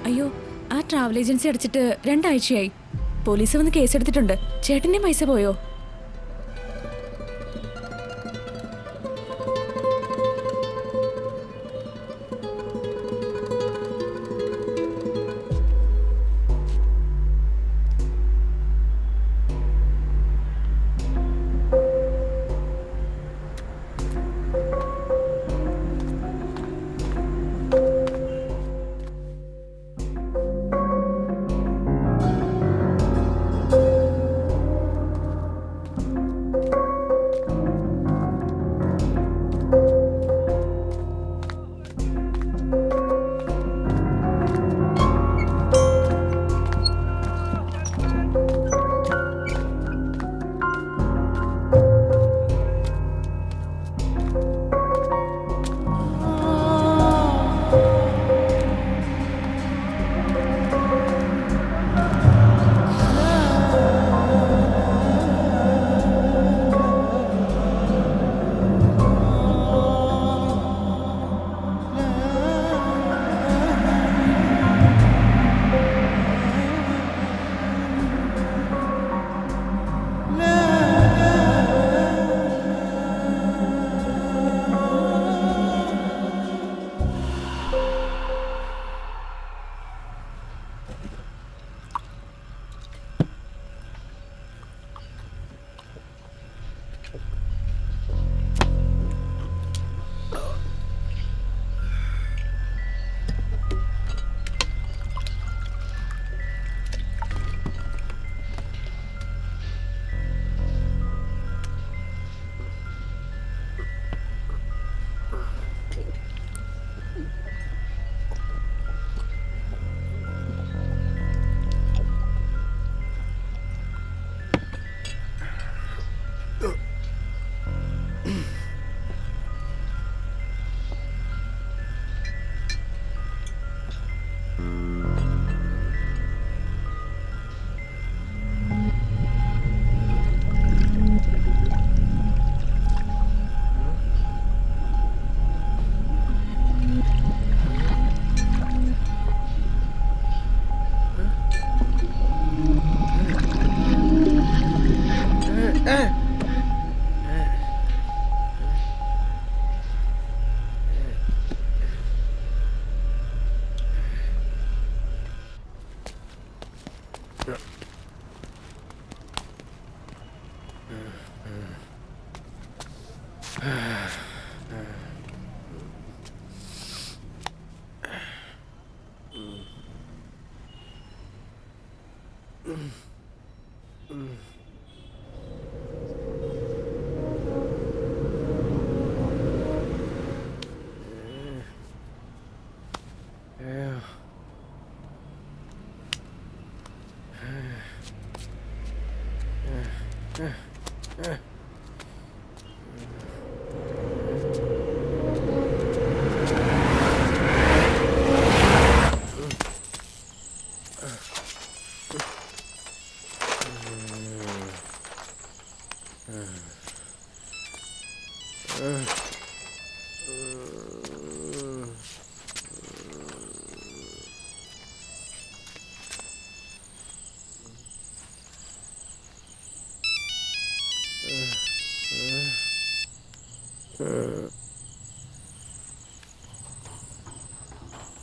അയ്യോ, ആ ട്രാവൽ ഏജൻസി അടച്ചിട്ട് 2 ആഴ്ചയായി. പോലീസ് വന്ന് കേസെടുത്തിട്ടുണ്ട്. ചേട്ടൻ്റെ പൈസ പോയോ?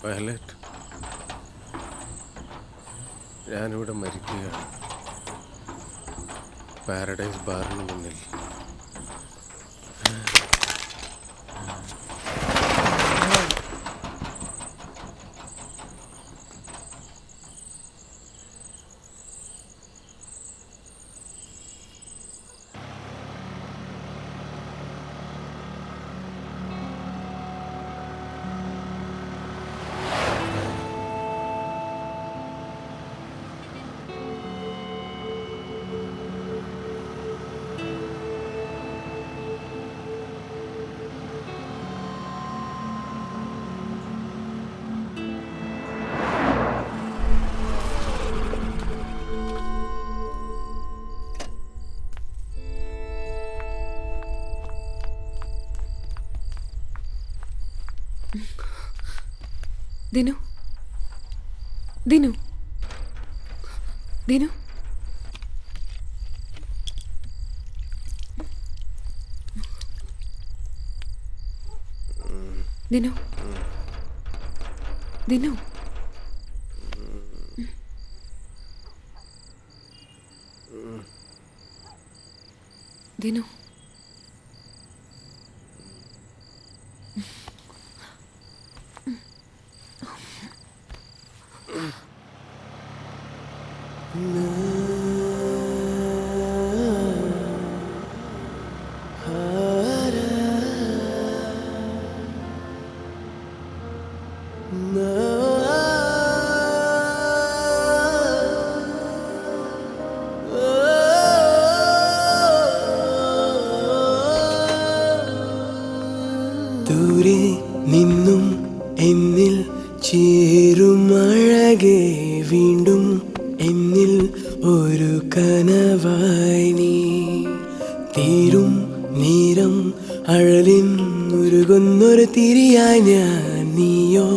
വയലറ്റ്, ഞാനിവിടെ മരിക്കുകയാണ്. പാരഡൈസ് ബാറിന് മുന്നിൽ. ദിനു, ദിനു, ദിനു, ദിനു, ദിനു, ദിനു. ദൂരെ നിന്നും എന്നിൽ ചേരുമഴകെ വീണ്ടും എന്നിൽ ഒരു കനവായി നീ തീരും നേരം അഴലിൻ ഉരുകുന്നൊരു തിരിയായി ഞാൻ നീയോ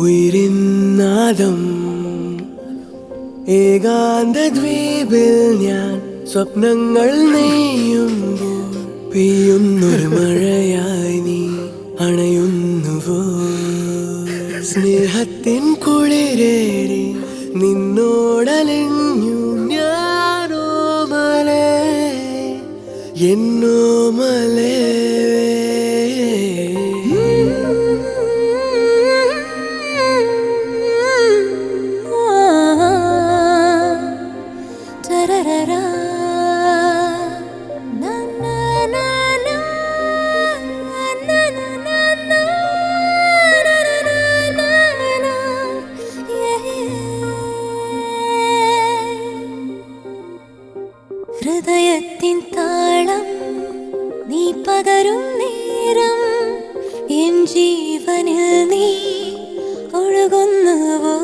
ഉയരിൻ നാദം ഏകാന്ത ദ്വീപിൽ ഞാൻ സ്വപ്നങ്ങൾ നെയ്യുമ്പോൾ പെയ്യുന്നൊരു മഴയായി നീ അണയുന്നുവോ സ്നേഹത്തിൻ കുളിരേറി നിന്നോടലിഞ്ഞു ഞാനോ മലേ എന്നോ മലേ ഹൃദയത്തിൻ താളം നീ പകരും നേരം എൻ ജീവനിൽ നീ ഒഴുകുന്നുവോ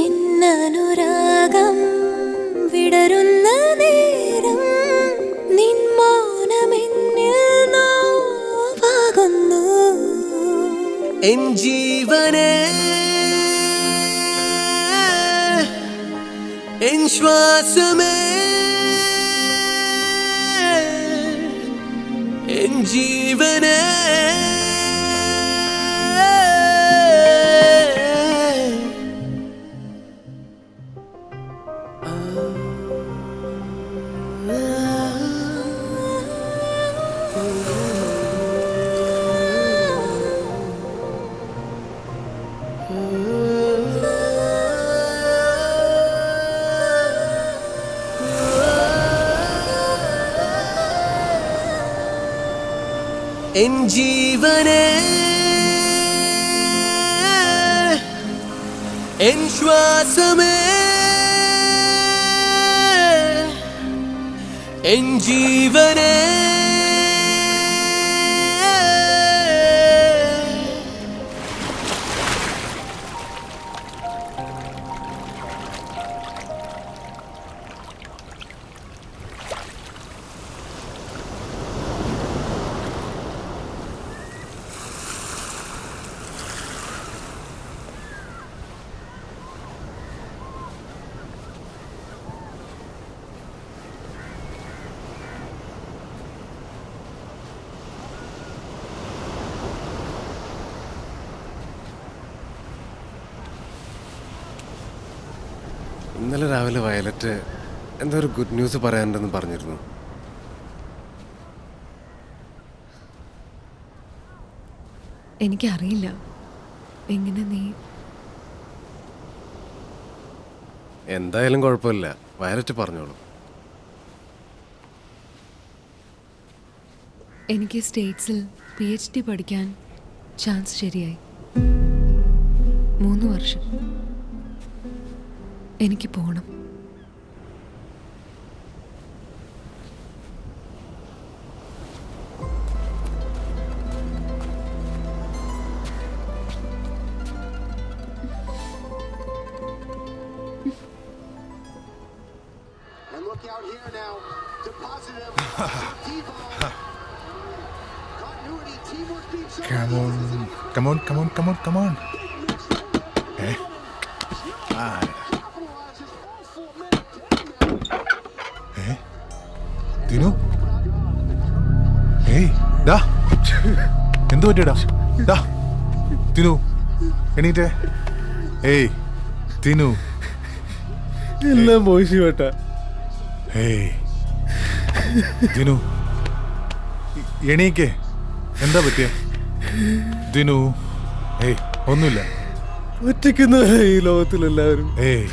എന്നനുരാഗം വിടരുന്ന നേരം നിൻ മൗനമെന്നിൽ നോവാകുന്നു എൻ ജീവനേ എൻ ശ്വാസമേ എൻ ജീവനേ എൻ ജീവനേ എൻ ശ്വാസമേ എൻ ജീവനേ ഇന്നലെ രാവിലെ വയലറ്റ് എന്തോ ഒരു ഗുഡ് ന്യൂസ് പറയാനുണ്ടെന്ന് പറഞ്ഞിരുന്നു. എനിക്കറിയില്ല എങ്ങനെ നീ. എന്തായാലും കുഴപ്പമില്ല, വയലറ്റ് പറഞ്ഞോളൂ. എനിക്ക് സ്റ്റേറ്റ്സിൽ PhD പഠിക്കാൻ ചാൻസ് ശരിയായി. 3 വർഷം എനിക്ക് പോകണം. Come on. Eh? ദിനു, ഏയ് ഡാ, എന്തു പറ്റിയടാ? ഡാ ദിനു, എണീറ്റേ. ഏയ് ദിനു, എല്ലാം മോശം കേട്ടാ. ഏയ് ദിനു, എണീക്കേ. എന്താ പറ്റിയ ദിനു? ഏയ് ഒന്നുമില്ല. ഒറ്റയ്ക്കുന്നവരാ ഈ ലോകത്തിലെല്ലാവരും. ഏയ്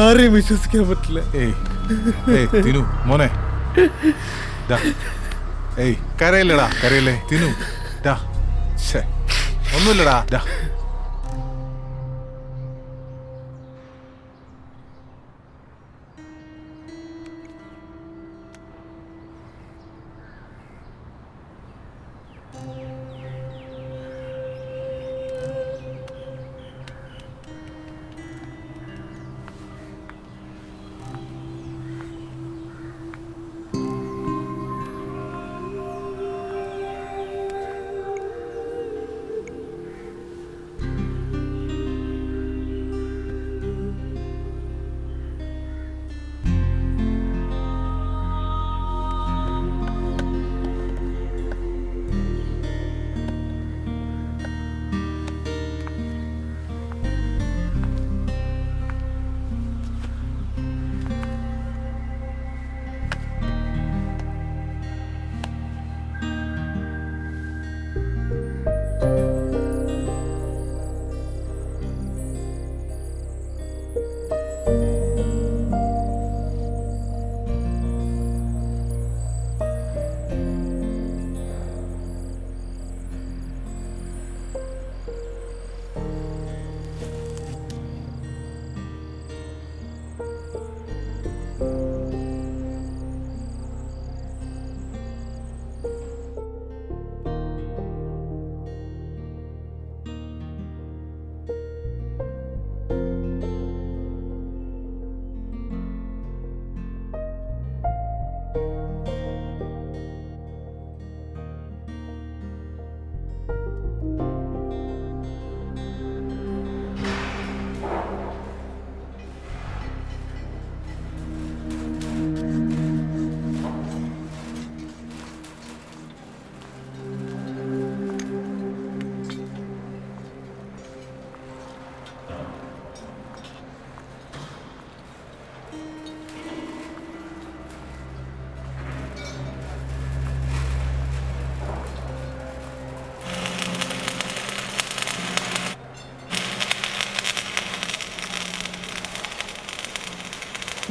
ആരെയും വിശ്വസിക്കാൻ പറ്റില്ല. ഏയ് ദിനു മോനെ, ഏയ് കരയില്ലടാ, കരയില്ലേ ദിനു. ഡാ ഒന്നുമില്ലടാ. ഡാ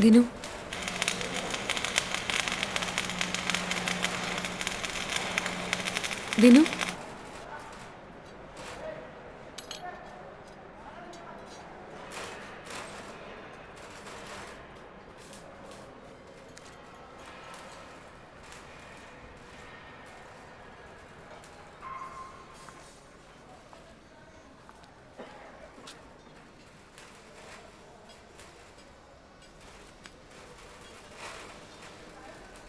ദിനു ദിനു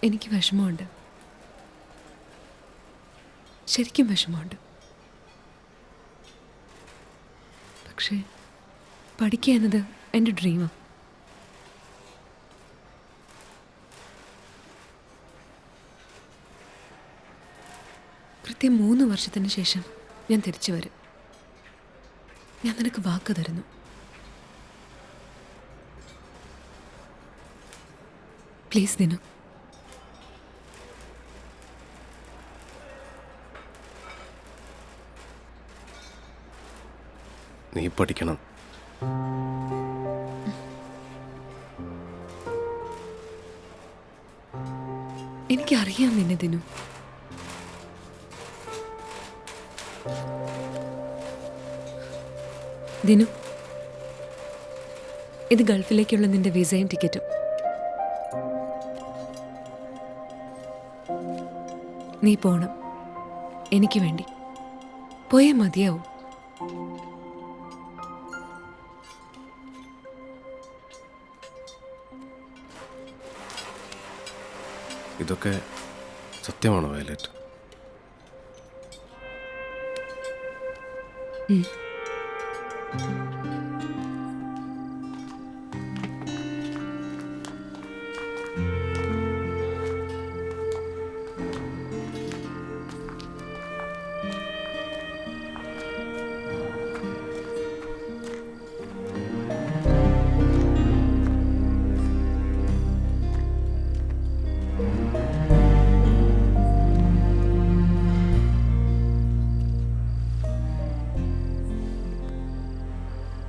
എനിക്ക് വിഷമമുണ്ട്, ശരിക്കും വിഷമമുണ്ട്. പക്ഷേ പഠിക്കുക എന്നത് എൻ്റെ ഡ്രീമാണ്. കൃത്യം 3 വർഷത്തിന് ശേഷം ഞാൻ തിരിച്ചു വരും. ഞാൻ നിനക്ക് വാക്ക് തരുന്നു. പ്ലീസ് ദിനു. നീ പഠിക്കണം. എനിക്കറിയാം നിന്നെ ദിനു. ദിനു, ഇത് ഗൾഫിലേക്കുള്ള നിന്റെ വിസയും ടിക്കറ്റും. നീ പോണം, എനിക്ക് വേണ്ടി. പോയേ മതിയാവും. ഇതൊക്കെ സത്യമാണോ വയലറ്റ്?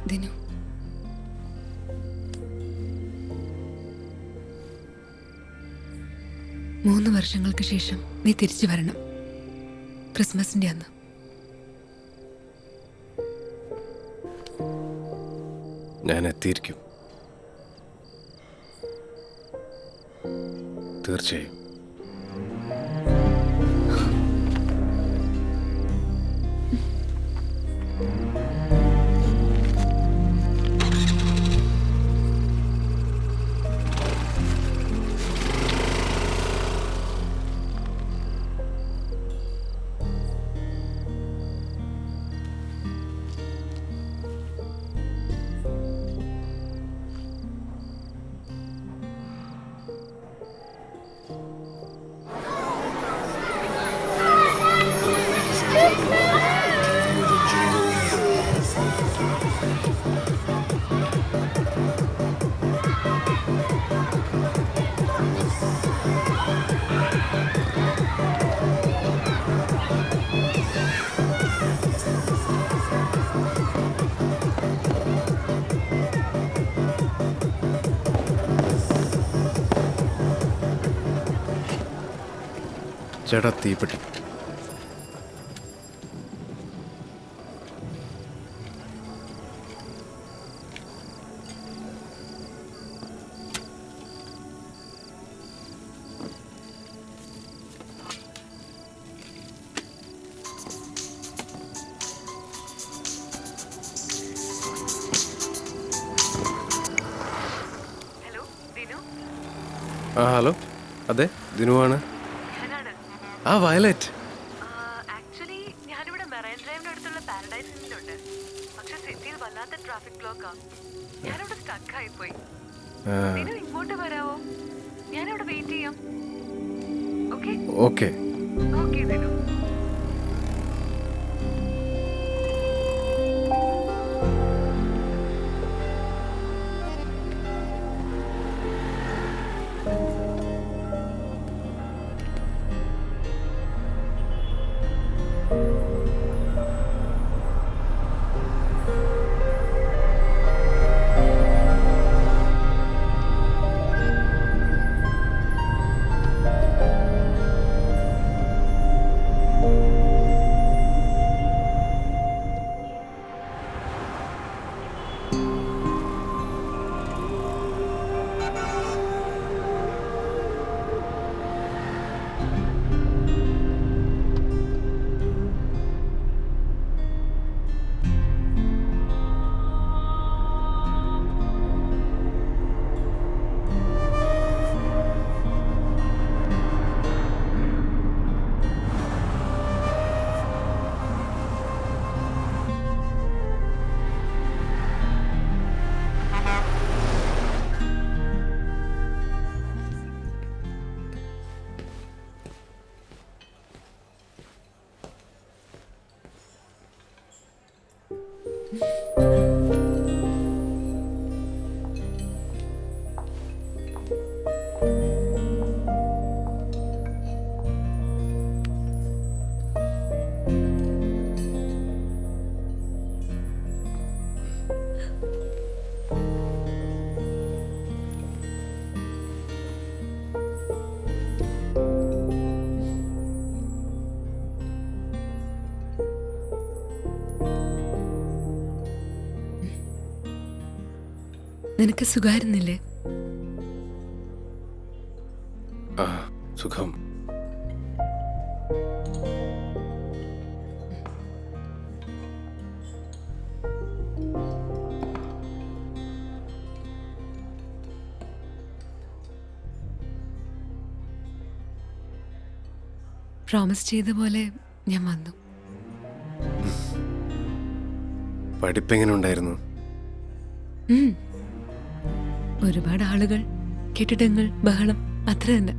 ദിനു, മൂന്ന് വർഷങ്ങൾക്ക് ശേഷം നീ തിരിച്ചു വരണം, ക്രിസ്മസിന്റെ അന്ന്. ഞാൻ എത്തിയിരിക്കും, തീർച്ചയായും. ചേട്ടാ, തീപ്പെട്ടി. ആ ഹലോ, അതെ ദിനുവാണ്. ആ വയലറ്റ്. ആക്ച്വലി ഞാനിവിടെ മെറൈൻ ഡ്രൈവിന്റെ അടുത്തുള്ള പാരഡൈസ് ഹില്ലിലുണ്ട്. പക്ഷെ സിറ്റിയിൽ വല്ലാത്ത ട്രാഫിക് ബ്ലോക്കാ. ഞാനിവിടെ സ്റ്റക്ക് ആയി പോയി. ദിനു ഇങ്ങോട്ട് വരാവോ? ഞാനിവിടെ വെയിറ്റ് ചെയ്യാം. Okay okay. ഓക്കേ ദിനു. നിനക്ക് സുഖായിരുന്നില്ലേ? ആ സുഖം. പ്രോമിസ് ചെയ്ത പോലെ ഞാൻ വന്നു. പഠിപ്പെങ്ങനെ ഉണ്ടായിരുന്നു? ഒരുപാട് ആളുകൾ, കെട്ടിടങ്ങൾ, ബഹളം, അത്ര തന്നെ.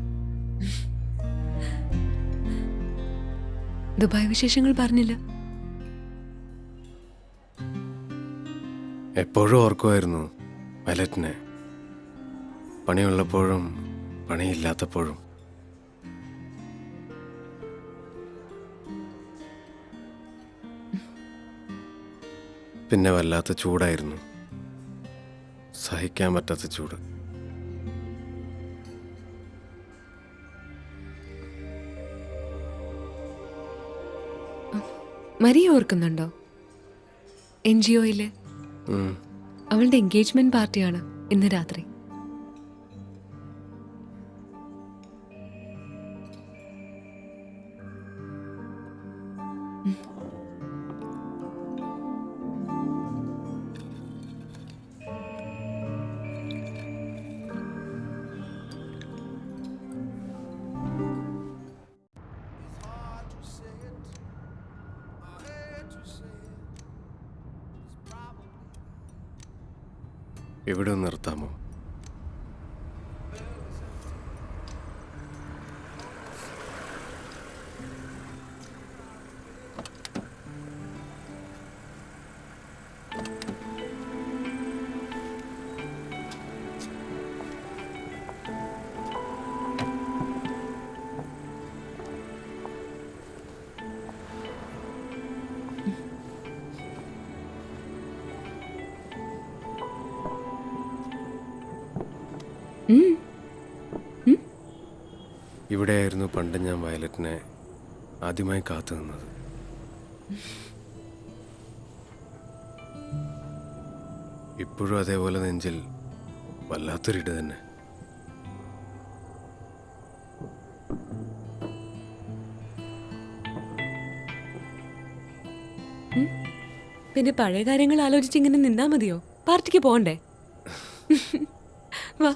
ദുബായ് വിശേഷങ്ങൾ പറഞ്ഞില്ല. എപ്പോഴും ഓർക്കുമായിരുന്നു വയലറ്റിനെ, പണിയുള്ളപ്പോഴും പണിയില്ലാത്തപ്പോഴും. പിന്നെ വല്ലാത്ത ചൂടായിരുന്നു, സഹിക്കാൻ പറ്റാത്ത ചൂട്. മരിയ ഓർക്കുന്നുണ്ടോ? NGO-യിലെ അവളുടെ എൻഗേജ്മെന്റ് പാർട്ടിയാണ് ഇന്ന് രാത്രി. ഇവിടെ ഒന്ന് നിർത്താമോ? ഇവിടെയായിരുന്നു പണ്ട് ഞാൻ വയലറ്റിനെ ആദ്യമായി കാത്തു നിന്നത്. ഇപ്പോഴും അതേപോലെ നെഞ്ചിൽ വല്ലാത്തൊരിട് തന്നെ. പിന്നെ പഴയ കാര്യങ്ങൾ ആലോചിച്ച് ഇങ്ങനെ നിന്നാ മതിയോ? പാർട്ടിക്ക് പോകണ്ടേ? വാ.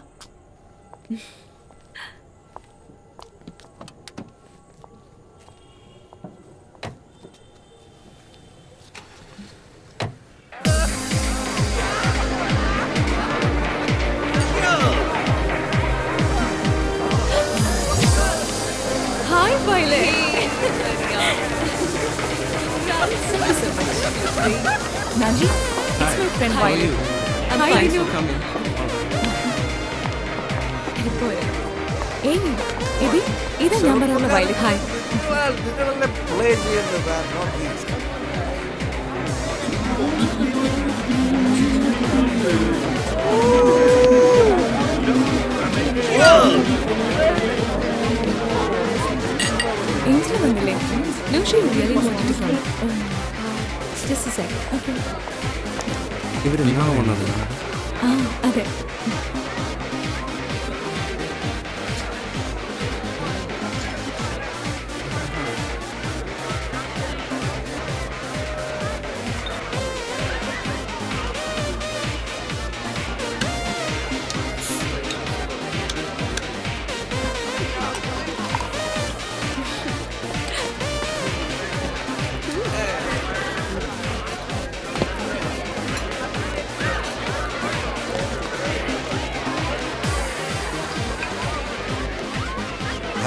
Hi, Violet. Thank you so much. Nanji, it's my friend Violet. I'm fine. Thanks for coming. Hey, Ebi, ഇതാ ഞാൻ പറഞ്ഞ Violet. Hi. നിങ്ങളല്ലേ പ്ലേ ചെയ്യുന്നത്? Angel വന്നില്ലേ? No, she really wanted to come. Just a second. Okay. ഇവരെന്നാണ് വന്നത്? ആ അതെ.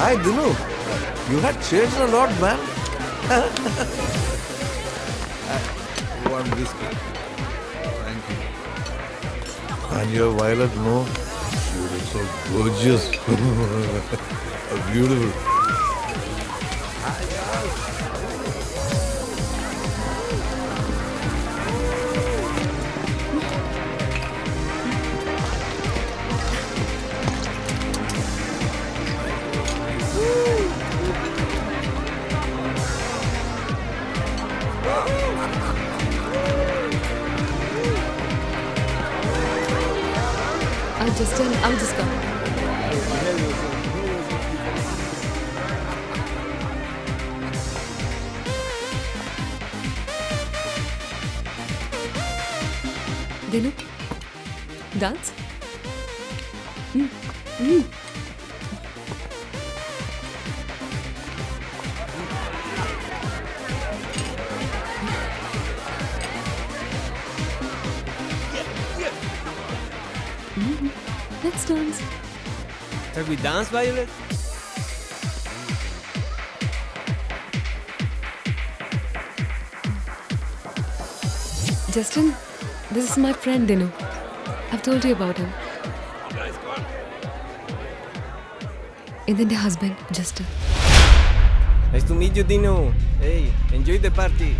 Hi, Dinu. You had changed a lot, man. One whiskey. Thank you. And your violet, no? You look so gorgeous. Beautiful. I'll just come. Dinu, dance? Let's dance. Shall we dance, Violet? Justin, this is my friend Dinu. I've told you about him. ഇതിന്റെ husband, Justin. Nice to meet you, Dinu. Hey, enjoy the party.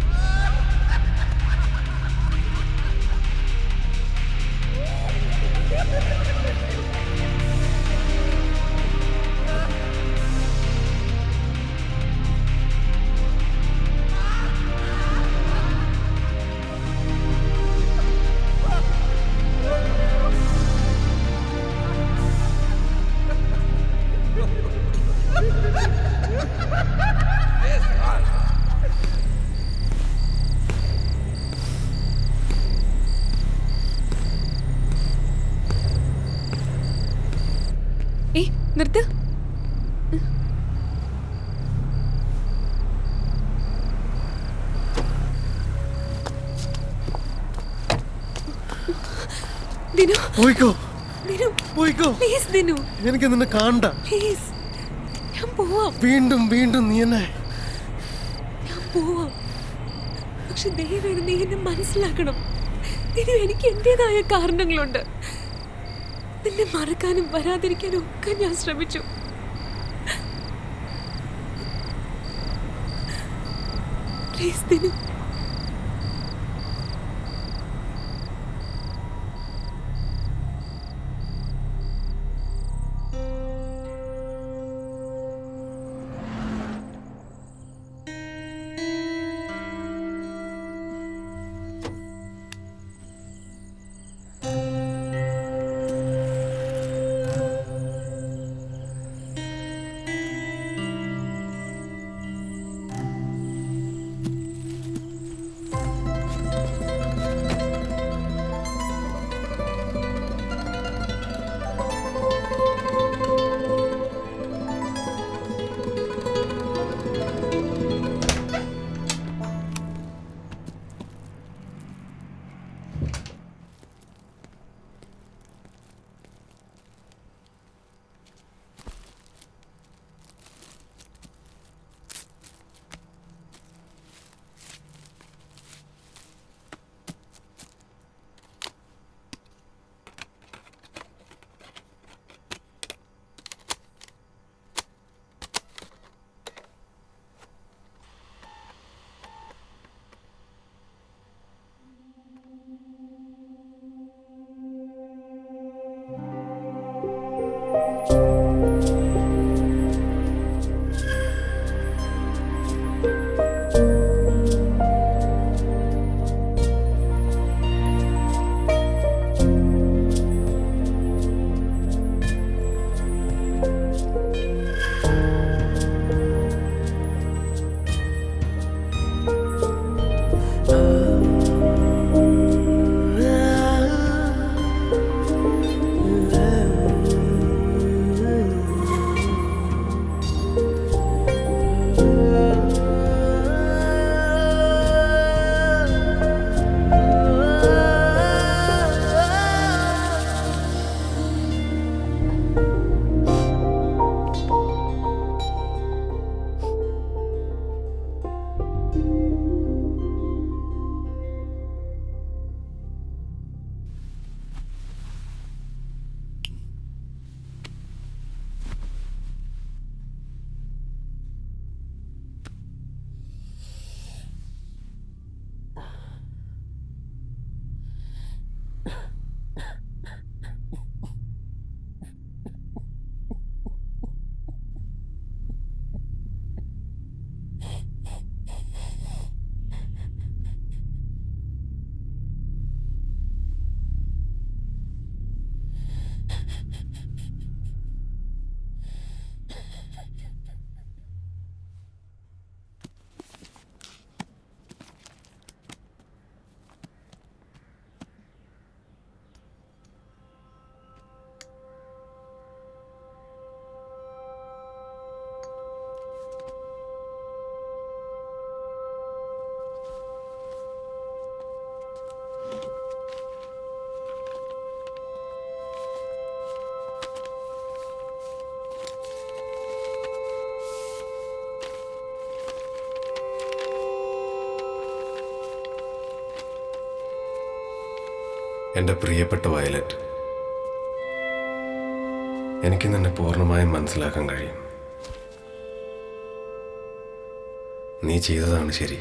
ഏയ് നിർത്ത്. ദിനു പോയിക്കോ ദിനു പോയിക്കോ. പ്ലീസ് ദിനു, എനിക്ക് നിന്നെ കാണണ്ട. പ്ലീസ് ഞാൻ പോവാം. വീണ്ടും വീണ്ടും നീ എന്നെ. ഞാൻ പോവാം, പക്ഷെ ദയവേത് നീ എന്നെ മനസ്സിലാക്കണം. ദിനു, എനിക്ക് എന്റേതായ കാരണങ്ങളുണ്ട്. നിന്നെ മറക്കാനും വരാതിരിക്കാനും ഒക്കെ ഞാൻ ശ്രമിച്ചു. പ്ലീസ് ദിനു. എൻ്റെ പ്രിയപ്പെട്ട വയലറ്റ്, എനിക്ക് നിന്നെ പൂർണ്ണമായും മനസ്സിലാക്കാൻ കഴിയും. നീ ചെയ്തതാണ് ശരി,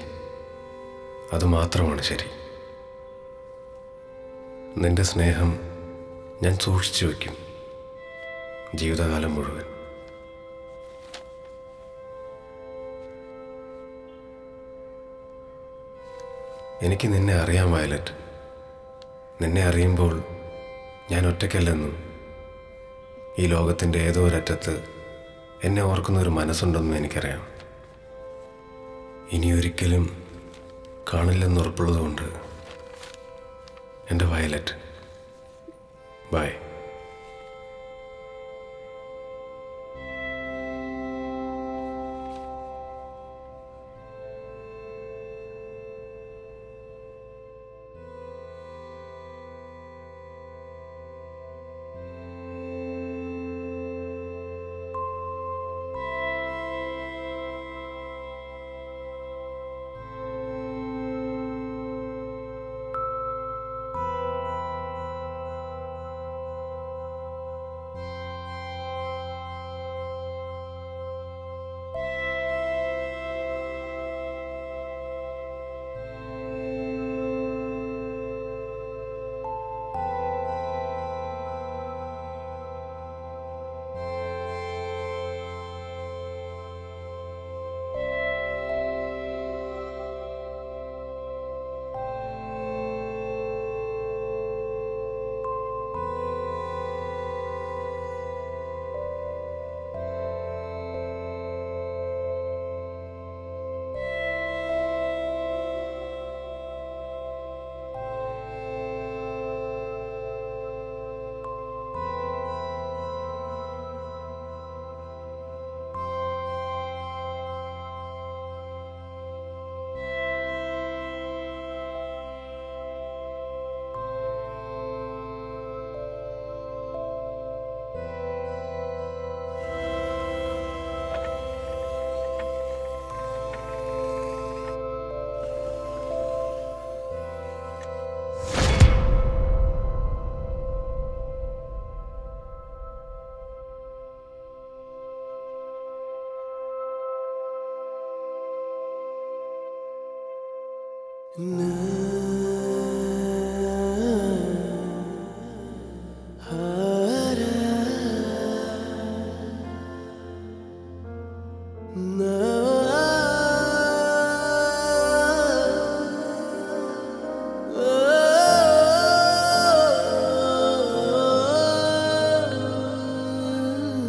അതുമാത്രമാണ് ശരി. നിന്റെ സ്നേഹം ഞാൻ സൂക്ഷിച്ചു വയ്ക്കും ജീവിതകാലം മുഴുവൻ. എനിക്ക് നിന്നെ അറിയാം വയലറ്റ്. നിന്നെ അറിയുമ്പോൾ ഞാൻ ഒറ്റയ്ക്കല്ലെന്നും ഈ ലോകത്തിൻ്റെ ഏതോ ഒരറ്റത്ത് എന്നെ ഓർക്കുന്നൊരു മനസ്സുണ്ടെന്നും എനിക്കറിയാം. ഇനിയൊരിക്കലും കാണില്ലെന്നുറപ്പുള്ളതുകൊണ്ട് എൻ്റെ വയലറ്റ്, ബൈ.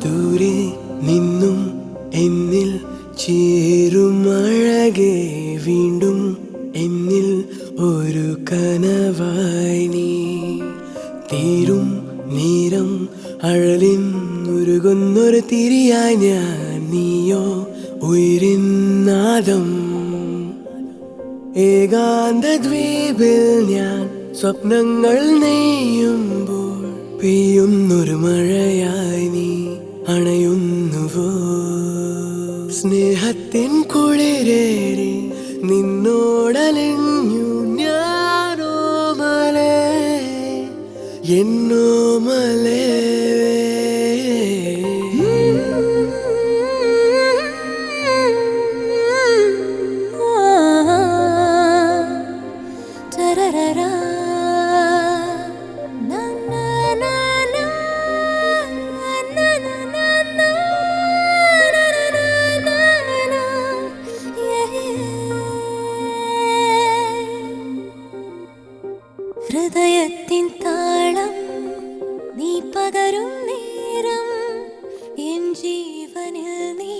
ദൂരെ നിന്നും എന്നിൽ ചേരുമഴകെ വീണ്ടും എന്നിൽ ഒരു കനവായി നീ തീരും നേരം അഴലിൻ ഉരുകുന്നൊരു തിരിയായി ഞാൻ നീയോ ഉയരിൻ നാദം ഏകാന്ത ദ്വീപിൽ ഞാൻ സ്വപ്നങ്ങൾ നെയ്യുമ്പോൾ പെയ്യുന്നൊരു മഴയായി നീ അണയുന്നുവോ സ്നേഹത്തിൻ കുളിരേറി നിന്നോടലിഞ്ഞു ഞാനോ മലേ എന്നോ മലേ ഹൃദയത്തിൻ താളം നീ പകരും നേരം എൻ ജീവനിൽ നീ